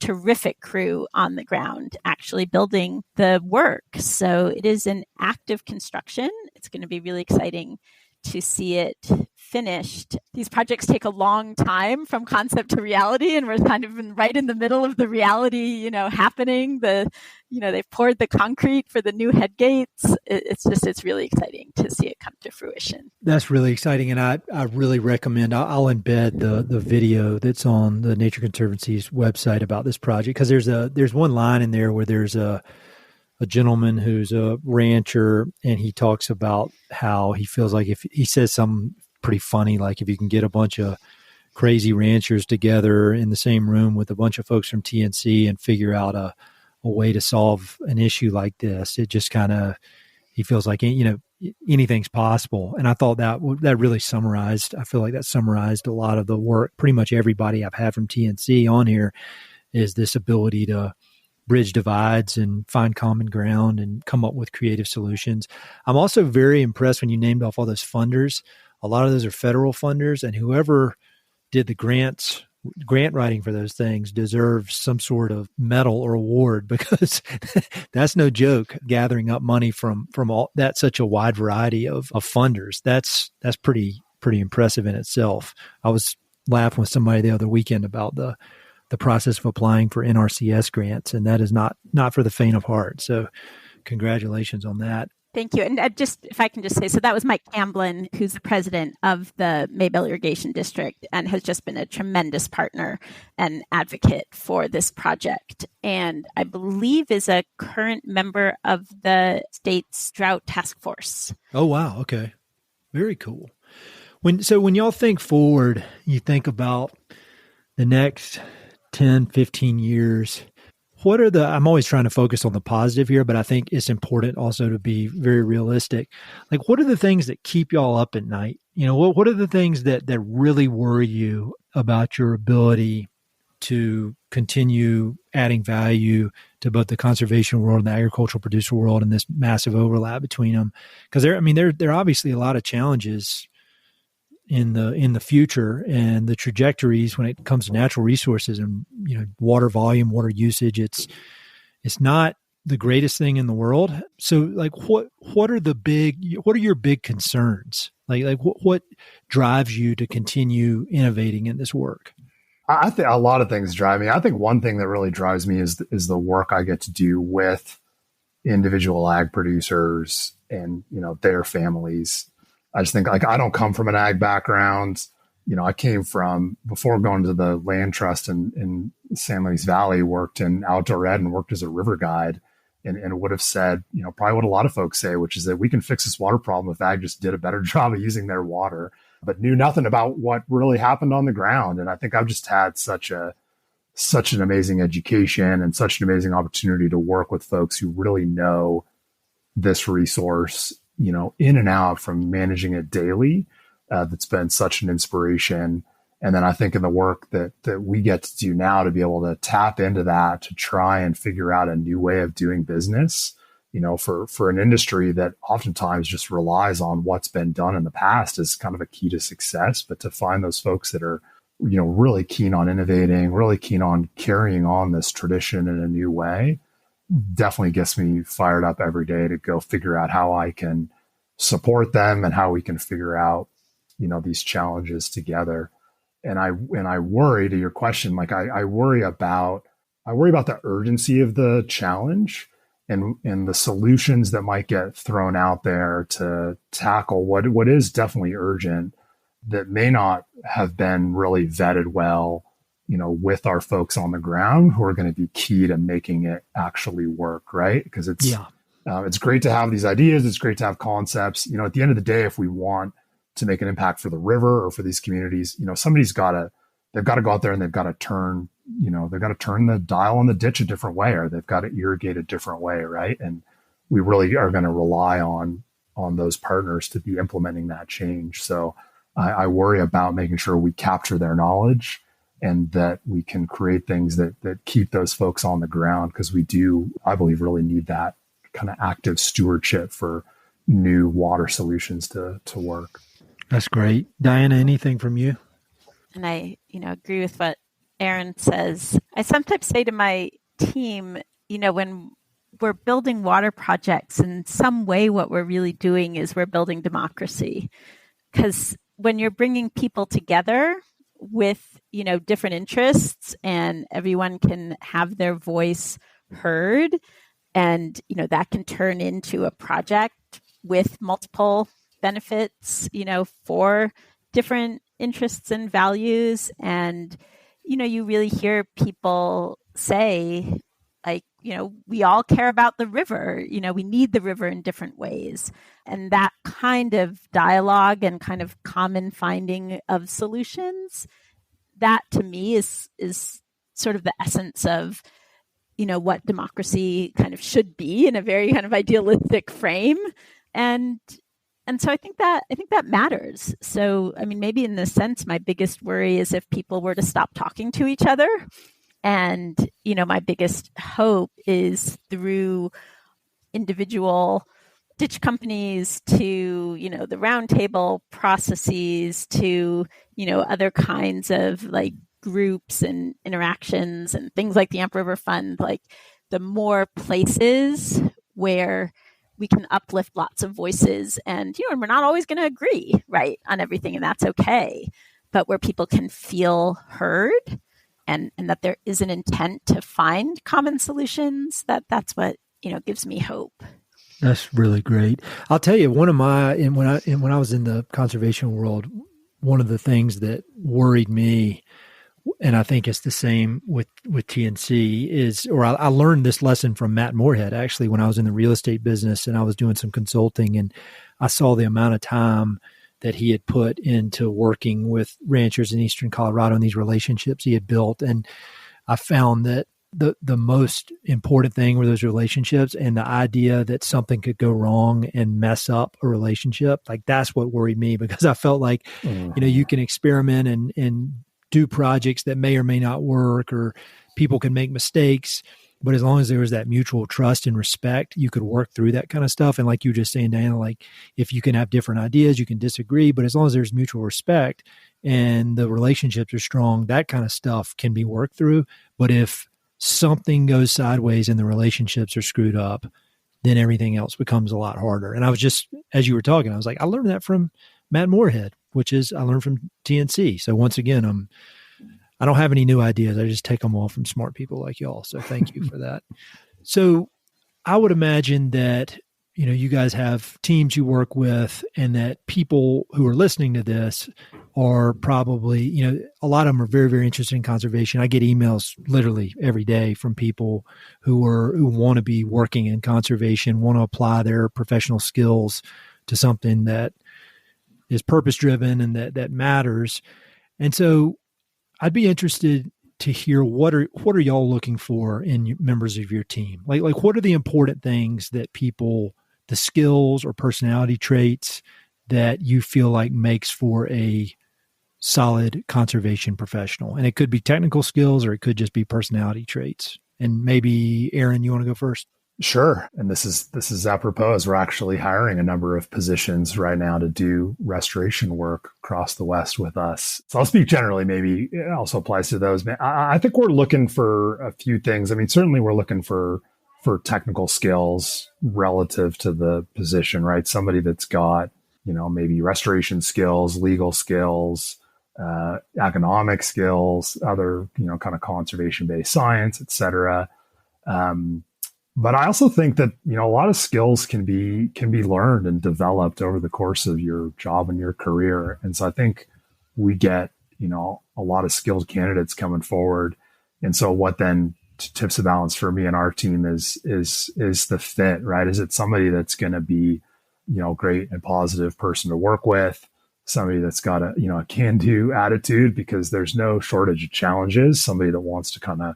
terrific crew on the ground actually building the work. So it is an active construction. It's going to be really exciting to see it finished. These projects take a long time from concept to reality, and we're kind of right in the middle of the reality, happening. They've poured the concrete for the new head gates. It's really exciting to see it come to fruition. That's really exciting. And I really recommend, I'll embed the video that's on the Nature Conservancy's website about this project, because there's one line in there where there's a gentleman who's a rancher, and he talks about how he feels like, if he says something pretty funny, like if you can get a bunch of crazy ranchers together in the same room with a bunch of folks from TNC and figure out a way to solve an issue like this, it just he feels like, anything's possible. And I thought that really summarized, I feel like that summarized a lot of the work. Pretty much everybody I've had from TNC on here is this ability to bridge divides and find common ground and come up with creative solutions. I'm also very impressed when you named off all those funders. A lot of those are federal funders, and whoever did the grant writing for those things deserves some sort of medal or award, because that's no joke, gathering up money from all that, such a wide variety of funders. That's pretty impressive in itself. I was laughing with somebody the other weekend about the process of applying for NRCS grants, and that is not for the faint of heart. So congratulations on that. Thank you. And if I can just say, so that was Mike Camblin, who's the president of the Maybell Irrigation District and has just been a tremendous partner and advocate for this project. And I believe is a current member of the state's drought task force. Oh, wow. Okay. Very cool. When y'all think forward, you think about the next 10, 15 years, I'm always trying to focus on the positive here, but I think it's important also to be very realistic. Like, what are the things that keep y'all up at night? What are the things that really worry you about your ability to continue adding value to both the conservation world and the agricultural producer world, and this massive overlap between them? Because there are obviously a lot of challenges in the future, and the trajectories when it comes to natural resources and water volume, water usage, it's not the greatest thing in the world. So like what are your big concerns? Like what drives you to continue innovating in this work? I think a lot of things drive me. I think one thing that really drives me is the work I get to do with individual ag producers and their families. I just think, like, I don't come from an ag background. I came from, before going to the land trust in San Luis Valley, worked in outdoor ed and worked as a river guide, and would have said, probably what a lot of folks say, which is that we can fix this water problem if ag just did a better job of using their water, but knew nothing about what really happened on the ground. And I think I've just had such an amazing education and such an amazing opportunity to work with folks who really know this resource, in and out, from managing it daily. That's been such an inspiration. And then I think in the work that we get to do now, to be able to tap into that, to try and figure out a new way of doing business, for an industry that oftentimes just relies on what's been done in the past is kind of a key to success. But to find those folks that are, really keen on innovating, really keen on carrying on this tradition in a new way, definitely gets me fired up every day to go figure out how I can support them and how we can figure out, these challenges together. And I worry, to your question, like I worry about the urgency of the challenge and the solutions that might get thrown out there to tackle what is definitely urgent, that may not have been really vetted well, with our folks on the ground who are going to be key to making it actually work, right? Because it's great to have these ideas. It's great to have concepts. At the end of the day, if we want to make an impact for the river or for these communities, they've got to go out there and they've got to turn the dial on the ditch a different way, or they've got to irrigate a different way, right? And we really are going to rely on those partners to be implementing that change. So I worry about making sure we capture their knowledge and that we can create things that keep those folks on the ground, because we do, I believe, really need that kind of active stewardship for new water solutions to work. That's great. Diana, anything from you? And I, agree with what Aaron says. I sometimes say to my team, when we're building water projects, in some way, what we're really doing is we're building democracy. because when you're bringing people together with, different interests and everyone can have their voice heard, and, that can turn into a project with multiple benefits, for different interests and values. And, you really hear people say, like, we all care about the river, we need the river in different ways. And that kind of dialogue and kind of common finding of solutions, that to me is sort of the essence of, what democracy kind of should be in a very kind of idealistic frame. And so I think that matters. So, I mean, maybe in this sense, my biggest worry is if people were to stop talking to each other. And, my biggest hope is through individual ditch companies to, the roundtable processes to, other kinds of like groups and interactions and things like the Yampa River Fund, like the more places where we can uplift lots of voices and, and we're not always going to agree, right, on everything, and that's okay, but where people can feel heard and that there is an intent to find common solutions, that's what, gives me hope. That's really great. I'll tell you, when I was in the conservation world, one of the things that worried me, and I think it's the same with TNC, is, or I learned this lesson from Matt Moorhead, actually, when I was in the real estate business and I was doing some consulting, and I saw the amount of time that he had put into working with ranchers in Eastern Colorado and these relationships he had built. And I found that the most important thing were those relationships, and the idea that something could go wrong and mess up a relationship. Like, that's what worried me, because I felt like, you can experiment and do projects that may or may not work, or people can make mistakes, but as long as there was that mutual trust and respect, you could work through that kind of stuff. And like you were just saying, Diana, like, if you can have different ideas, you can disagree, but as long as there's mutual respect and the relationships are strong, that kind of stuff can be worked through. But if something goes sideways and the relationships are screwed up, then everything else becomes a lot harder. And I was just, as you were talking, I was like, I learned that from Matt Moorhead, which is I learned from TNC. So once again, I don't have any new ideas. I just take them all from smart people like y'all. So thank you for that. So I would imagine that, you guys have teams you work with, and that people who are listening to this are probably, a lot of them are very, very interested in conservation. I get emails literally every day from people who want to be working in conservation, want to apply their professional skills to something that is purpose-driven and that matters. And so I'd be interested to hear what are y'all looking for in members of your team? Like what are the important things that people, the skills or personality traits that you feel like makes for a solid conservation professional? And it could be technical skills, or it could just be personality traits. And maybe Aaron, you want to go first? Sure. And this is apropos, as we're actually hiring a number of positions right now to do restoration work across the West with us. So I'll speak generally, maybe it also applies to those. I think we're looking for a few things. I mean, certainly we're looking for technical skills relative to the position, right? Somebody that's got, maybe restoration skills, legal skills, economic skills, other, kind of conservation-based science, et cetera. But I also think that, a lot of skills can be learned and developed over the course of your job and your career. And so I think we get, a lot of skilled candidates coming forward. And so what then tips the balance for me and our team is the fit, right? Is it somebody that's going to be, great and positive person to work with, somebody that's got a can-do attitude because there's no shortage of challenges, somebody that wants to kind of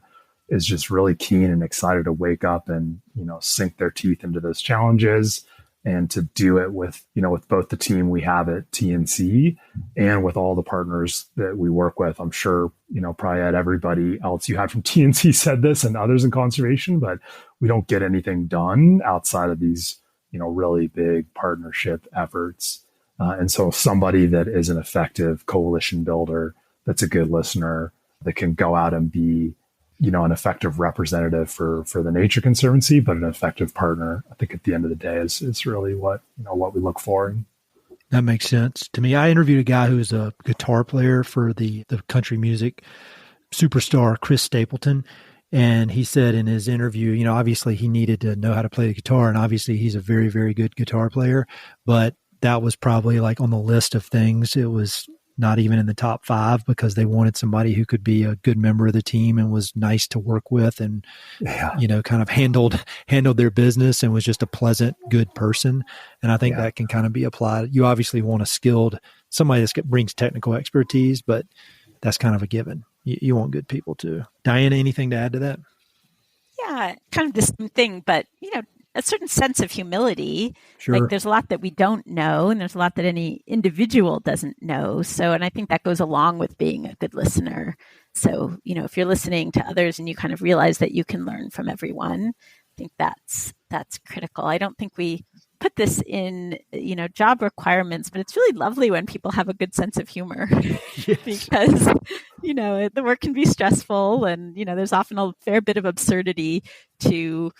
is just really keen and excited to wake up and, sink their teeth into those challenges, and to do it with, with both the team we have at TNC and with all the partners that we work with. I'm sure, probably at everybody else you had from TNC said this and others in conservation, but we don't get anything done outside of these, really big partnership efforts. And so somebody that is an effective coalition builder, that's a good listener, that can go out and be, an effective representative for the Nature Conservancy, but an effective partner, I think at the end of the day is really what we look for. That makes sense to me. I interviewed a guy who was a guitar player for the country music superstar Chris Stapleton. And he said in his interview, obviously he needed to know how to play the guitar. And obviously he's a very, very good guitar player. But that was probably like on the list of things. It was not even in the top 5 because they wanted somebody who could be a good member of the team and was nice to work with and, kind of handled their business and was just a pleasant, good person. And I think that can kind of be applied. You obviously want somebody that brings technical expertise, but that's kind of a given. You want good people too. Diana, anything to add to that? Yeah, kind of the same thing, but, a certain sense of humility. Sure. Like there's a lot that we don't know and there's a lot that any individual doesn't know. So, and I think that goes along with being a good listener. So, if you're listening to others and you kind of realize that you can learn from everyone, I think that's critical. I don't think we put this in, job requirements, but it's really lovely when people have a good sense of humor because, the work can be stressful and, there's often a fair bit of absurdity to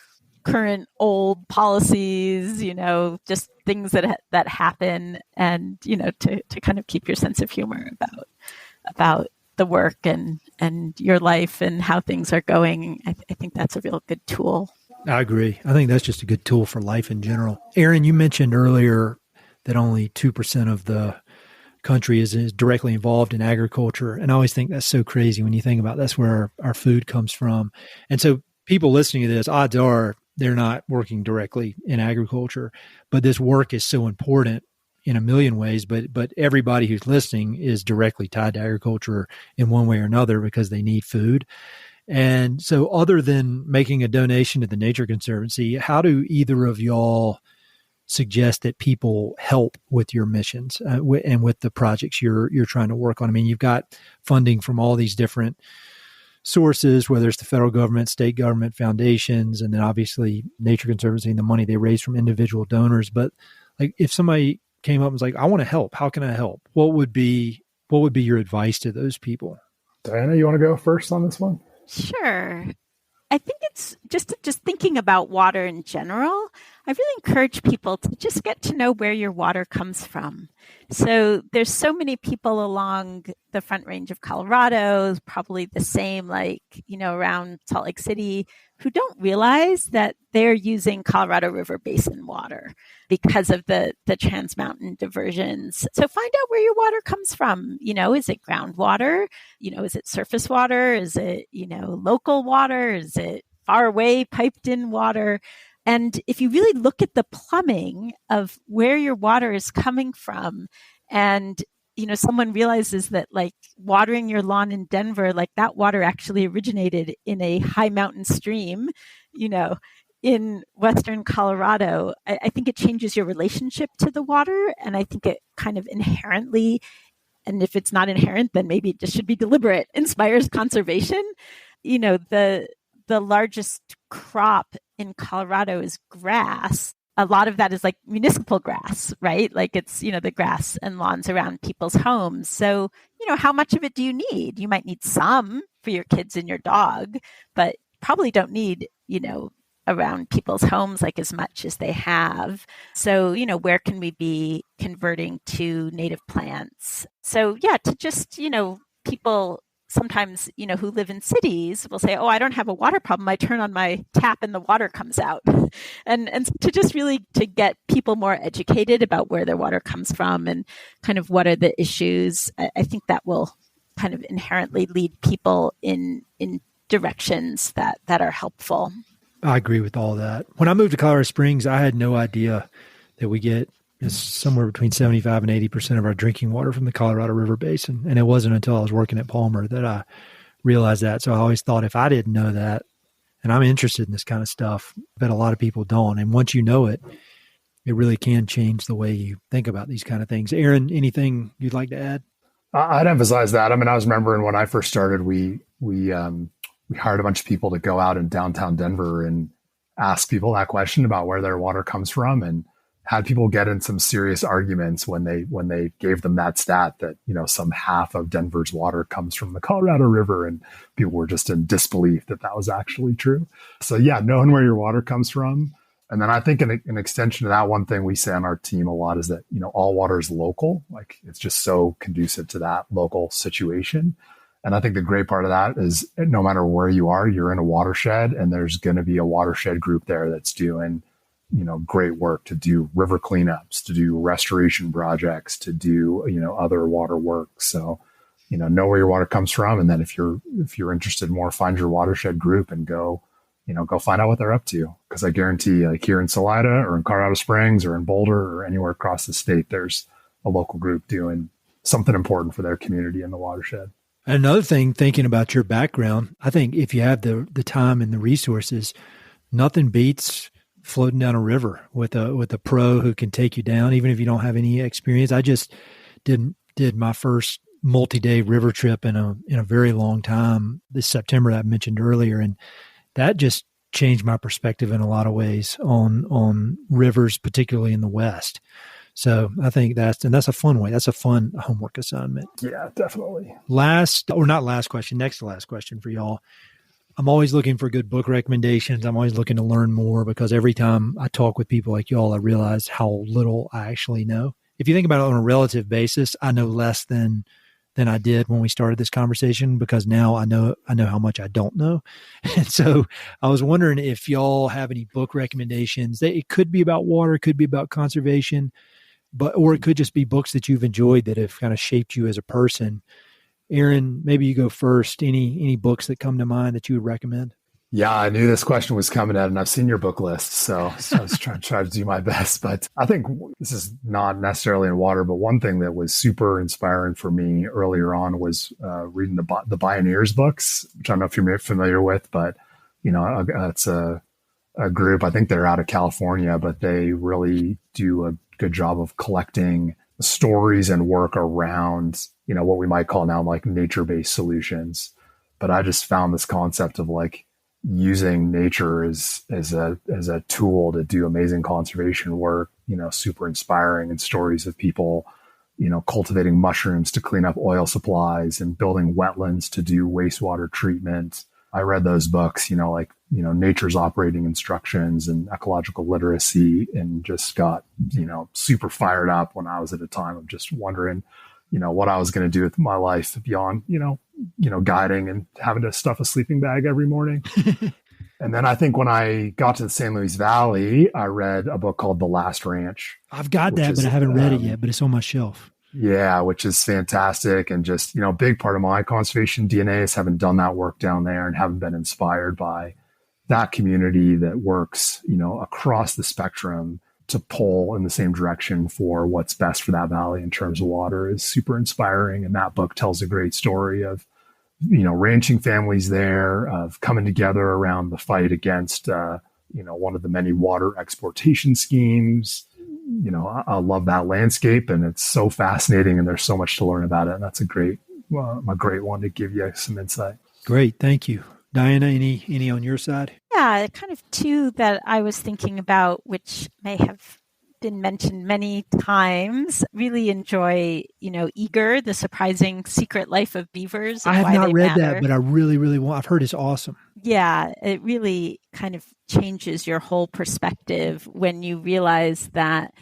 current old policies, just things that happen and, to kind of keep your sense of humor about the work and your life and how things are going. I think that's a real good tool. I agree. I think that's just a good tool for life in general. Aaron, you mentioned earlier that only 2% of the country is directly involved in agriculture. And I always think that's so crazy when you think about that's where our food comes from. And so people listening to this, odds are they're not working directly in agriculture, but this work is so important in a million ways. But everybody who's listening is directly tied to agriculture in one way or another because they need food. And so other than making a donation to the Nature Conservancy, how do either of y'all suggest that people help with your missions and with the projects you're trying to work on? I mean, you've got funding from all these different sources, whether it's the federal government, state government, foundations, and then obviously Nature Conservancy and the money they raise from individual donors. But like, if somebody came up and was like, I want to help, how can I help? What would be your advice to those people? Diana, you want to go first on this one? Sure. I think it's just thinking about water in general. I really encourage people to just get to know where your water comes from. So there's so many people along the Front Range of Colorado, probably the same, around Salt Lake City, who don't realize that they're using Colorado River basin water because of the Trans Mountain diversions. So find out where your water comes from. Is it groundwater? Is it surface water? Is it, local water? Is it far away piped in water? And if you really look at the plumbing of where your water is coming from, and, someone realizes that watering your lawn in Denver, that water actually originated in a high mountain stream, in Western Colorado, I think it changes your relationship to the water. And I think it kind of inherently, and if it's not inherent, then maybe it just should be deliberate, inspires conservation. The largest crop in Colorado is grass. A lot of that is municipal grass, right? It's, the grass and lawns around people's homes. So, how much of it do you need? You might need some for your kids and your dog, but probably don't need, around people's homes as much as they have. So, where can we be converting to native plants? So, to just, people sometimes, who live in cities will say, oh, I don't have a water problem. I turn on my tap and the water comes out. And to just really to get people more educated about where their water comes from and kind of what are the issues, I think that will kind of inherently lead people in directions that are helpful. I agree with all that. When I moved to Colorado Springs, I had no idea that we get somewhere between 75 and 80% of our drinking water from the Colorado River basin. And it wasn't until I was working at Palmer that I realized that. So I always thought if I didn't know that, and I'm interested in this kind of stuff, but a lot of people don't. And once you know it, it really can change the way you think about these kind of things. Aaron, anything you'd like to add? I'd emphasize that. I mean, I was remembering when I first started, we hired a bunch of people to go out in downtown Denver and ask people that question about where their water comes from, and had people get in some serious arguments when they gave them that stat that, some half of Denver's water comes from the Colorado River, and people were just in disbelief that was actually true. So yeah, knowing where your water comes from, And then I think an extension to that, one thing we say on our team a lot is that, all water is local. Like it's just so conducive to that local situation. And I think the great part of that is no matter where you are, you're in a watershed and there's going to be a watershed group there that's doing, great work to do river cleanups, to do restoration projects, to do, other water work. So, know where your water comes from. And then if you're interested more, find your watershed group and go find out what they're up to. Because I guarantee, like here in Salida or in Colorado Springs or in Boulder or anywhere across the state, there's a local group doing something important for their community in the watershed. Another thing, thinking about your background, I think if you have the time and the resources, nothing beats floating down a river with a pro who can take you down, even if you don't have any experience. I just did my first multi-day river trip in a very long time this September that I mentioned earlier, and that just changed my perspective in a lot of ways on rivers, particularly in the West. So I think that's a fun way. That's a fun homework assignment. Yeah, definitely. Next to last question for y'all. I'm always looking for good book recommendations. I'm always looking to learn more because every time I talk with people like y'all, I realize how little I actually know. If you think about it on a relative basis, I know less than I did when we started this conversation because now I know how much I don't know. And so I was wondering if y'all have any book recommendations. It could be about water, it could be about conservation, or it could just be books that you've enjoyed that have kind of shaped you as a person. Aaron, maybe you go first. Any books that come to mind that you would recommend? Yeah, I knew this question was coming at, and I've seen your book list, so I was trying to do my best. But I think this is not necessarily in water, but one thing that was super inspiring for me earlier on was reading the Pioneers books, which I don't know if you're familiar with, but it's a group. I think they're out of California, but they really do a good job of collecting stories and work around what we might call now like nature-based solutions. But I just found this concept of like using nature as a tool to do amazing conservation work, super inspiring, and stories of people, cultivating mushrooms to clean up oil supplies and building wetlands to do wastewater treatment. I read those books, Nature's Operating Instructions and Ecological Literacy, and just got, super fired up when I was at a time of just wondering, what I was going to do with my life beyond, guiding and having to stuff a sleeping bag every morning. And then I think when I got to the San Luis Valley, I read a book called The Last Ranch. I've got that, but I haven't read it yet, but it's on my shelf. Yeah, which is fantastic. And just, a big part of my conservation DNA is having done that work down there and having been inspired by that community that works, across the spectrum to pull in the same direction for what's best for that valley in terms of water is super inspiring. And that book tells a great story of, ranching families there, of coming together around the fight against, one of the many water exportation schemes. I love that landscape, and it's so fascinating, and there's so much to learn about it. And that's a great one to give you some insight. Great. Thank you. Diana, any on your side? Yeah, kind of two that I was thinking about, which may have been mentioned many times. Really enjoy, Eager, The Surprising Secret Life of Beavers. I have not read that, but I really, really want. I've heard it's awesome. Yeah, it really kind of changes your whole perspective when you realize that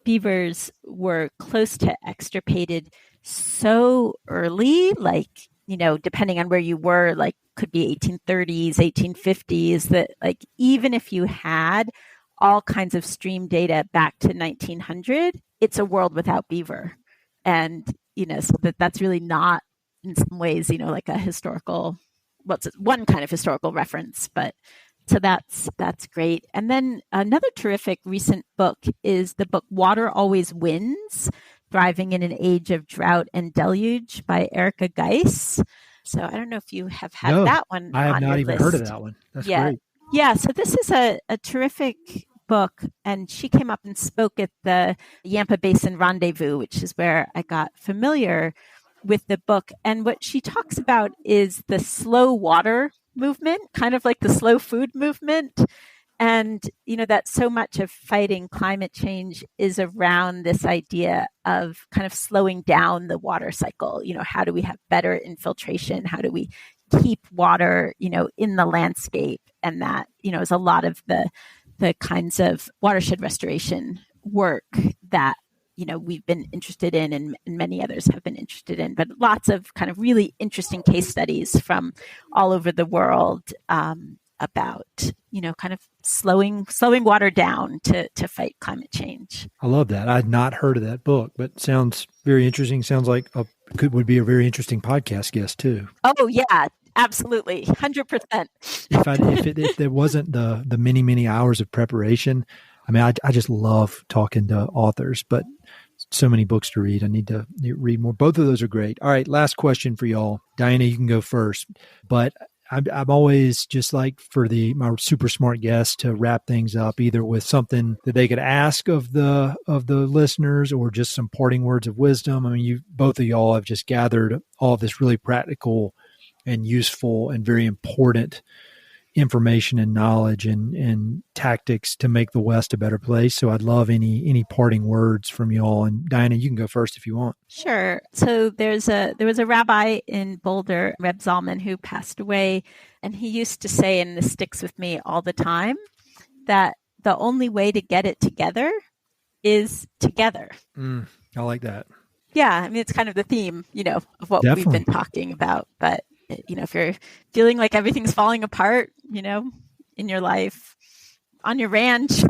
beavers were close to extirpated so early, like, depending on where you were, like could be 1830s, 1850s, that like even if you had all kinds of stream data back to 1900, it's a world without beaver. And, so that's really not in some ways, like a historical, one kind of historical reference, but so that's great. And then another terrific recent book is the book Water Always Wins, Thriving in an Age of Drought and Deluge by Erica Geiss. So I don't know if you have had that one. I have not even heard of that one. That's great. Yeah. So this is a terrific book, and she came up and spoke at the Yampa Basin Rendezvous, which is where I got familiar with the book. And what she talks about is the slow water movement, kind of like the slow food movement. And, that so much of fighting climate change is around this idea of kind of slowing down the water cycle. How do we have better infiltration? How do we keep water, in the landscape? And that, is a lot of the the kinds of watershed restoration work that we've been interested in and many others have been interested in, but lots of kind of really interesting case studies from all over the world about, kind of slowing water down to fight climate change. I love that. I had not heard of that book, but sounds very interesting. Sounds like would be a very interesting podcast guest too. Oh yeah, absolutely. 100%. If there wasn't the many, many hours of preparation, I mean, I just love talking to authors, but so many books to read. I need to read more. Both of those are great. All right. Last question for y'all. Diana, you can go first, but I'm always just like for my super smart guests to wrap things up either with something that they could ask of the listeners or just some parting words of wisdom. I mean, both of y'all have just gathered all of this really practical and useful and very important information and knowledge and tactics to make the West a better place. So I'd love any parting words from you all. And Diana, you can go first if you want. Sure. So there was a rabbi in Boulder, Reb Zalman, who passed away, and he used to say, and this sticks with me all the time, that the only way to get it together is together. I like that. Yeah. I mean, it's kind of the theme, of what Definitely. We've been talking about, but if you're feeling like everything's falling apart, in your life, on your ranch,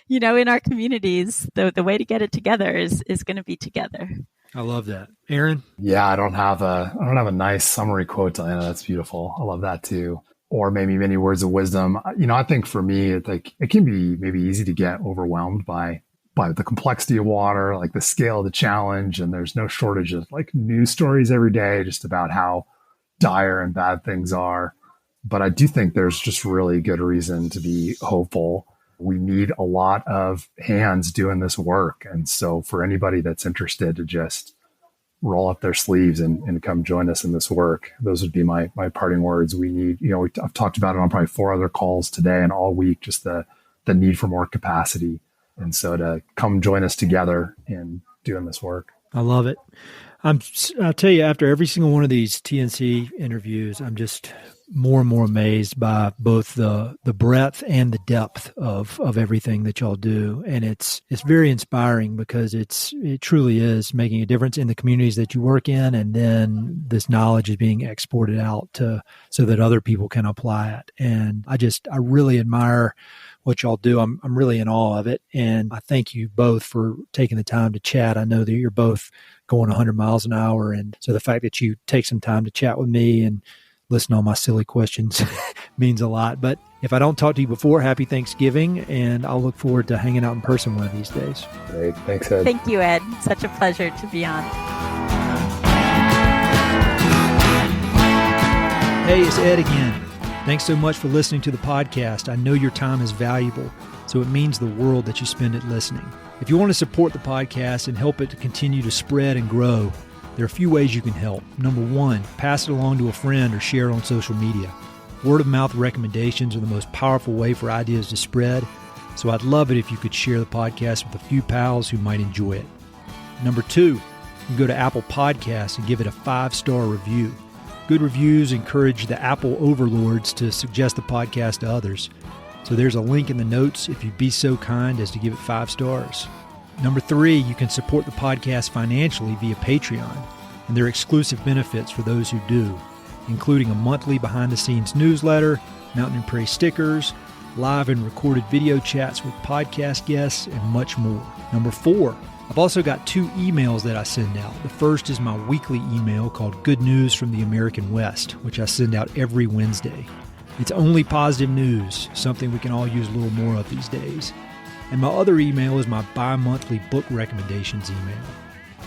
in our communities, the way to get it together is going to be together. I love that. Aaron? Yeah, I don't have a nice summary quote, Diana. That's beautiful. I love that too. Or maybe many words of wisdom. I think for me, it can be maybe easy to get overwhelmed by the complexity of water, like the scale of the challenge. And there's no shortage of like news stories every day just about how dire and bad things are. But I do think there's just really good reason to be hopeful. We need a lot of hands doing this work. And so for anybody that's interested to just roll up their sleeves and come join us in this work, those would be my parting words. We need, I've talked about it on probably 4 other calls today and all week, just the need for more capacity. And so to come join us together in doing this work. I love it. I'll tell you, after every single one of these TNC interviews, I'm just more and more amazed by both the breadth and the depth of everything that y'all do. And it's very inspiring because it truly is making a difference in the communities that you work in. And then this knowledge is being exported out so that other people can apply it. And I really admire what y'all do. I'm really in awe of it. And I thank you both for taking the time to chat. I know that you're both going 100 miles an hour. And so the fact that you take some time to chat with me and listen to all my silly questions means a lot. But if I don't talk to you before, happy Thanksgiving. And I'll look forward to hanging out in person one of these days. Great. Thanks, Ed. Thank you, Ed. Such a pleasure to be on. Hey, it's Ed again. Thanks so much for listening to the podcast. I know your time is valuable, so it means the world that you spend it listening. If you want to support the podcast and help it to continue to spread and grow, there are a few ways you can help. Number 1, pass it along to a friend or share it on social media. Word of mouth recommendations are the most powerful way for ideas to spread, so I'd love it if you could share the podcast with a few pals who might enjoy it. Number 2, you can go to Apple Podcasts and give it a 5-star review. Good reviews encourage the Apple overlords to suggest the podcast to others. So there's a link in the notes if you'd be so kind as to give it 5 stars. Number 3, you can support the podcast financially via Patreon, and there are exclusive benefits for those who do, including a monthly behind-the-scenes newsletter, Mountain and Prairie stickers, live and recorded video chats with podcast guests, and much more. Number 4, I've also got 2 emails that I send out. The first is my weekly email called Good News from the American West, which I send out every Wednesday. It's only positive news, something we can all use a little more of these days. And my other email is my bi-monthly book recommendations email.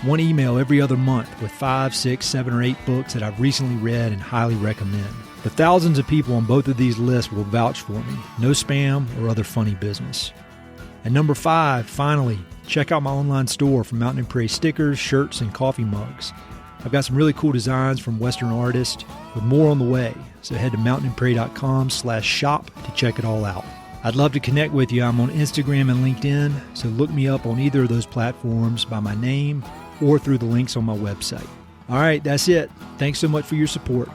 One email every other month with 5, 6, 7, or 8 books that I've recently read and highly recommend. The thousands of people on both of these lists will vouch for me. No spam or other funny business. And number 5, finally, check out my online store for Mountain and Prairie stickers, shirts, and coffee mugs. I've got some really cool designs from Western artists with more on the way. So head to mountainandprairie.com/shop to check it all out. I'd love to connect with you. I'm on Instagram and LinkedIn, so look me up on either of those platforms by my name or through the links on my website. All right, that's it. Thanks so much for your support.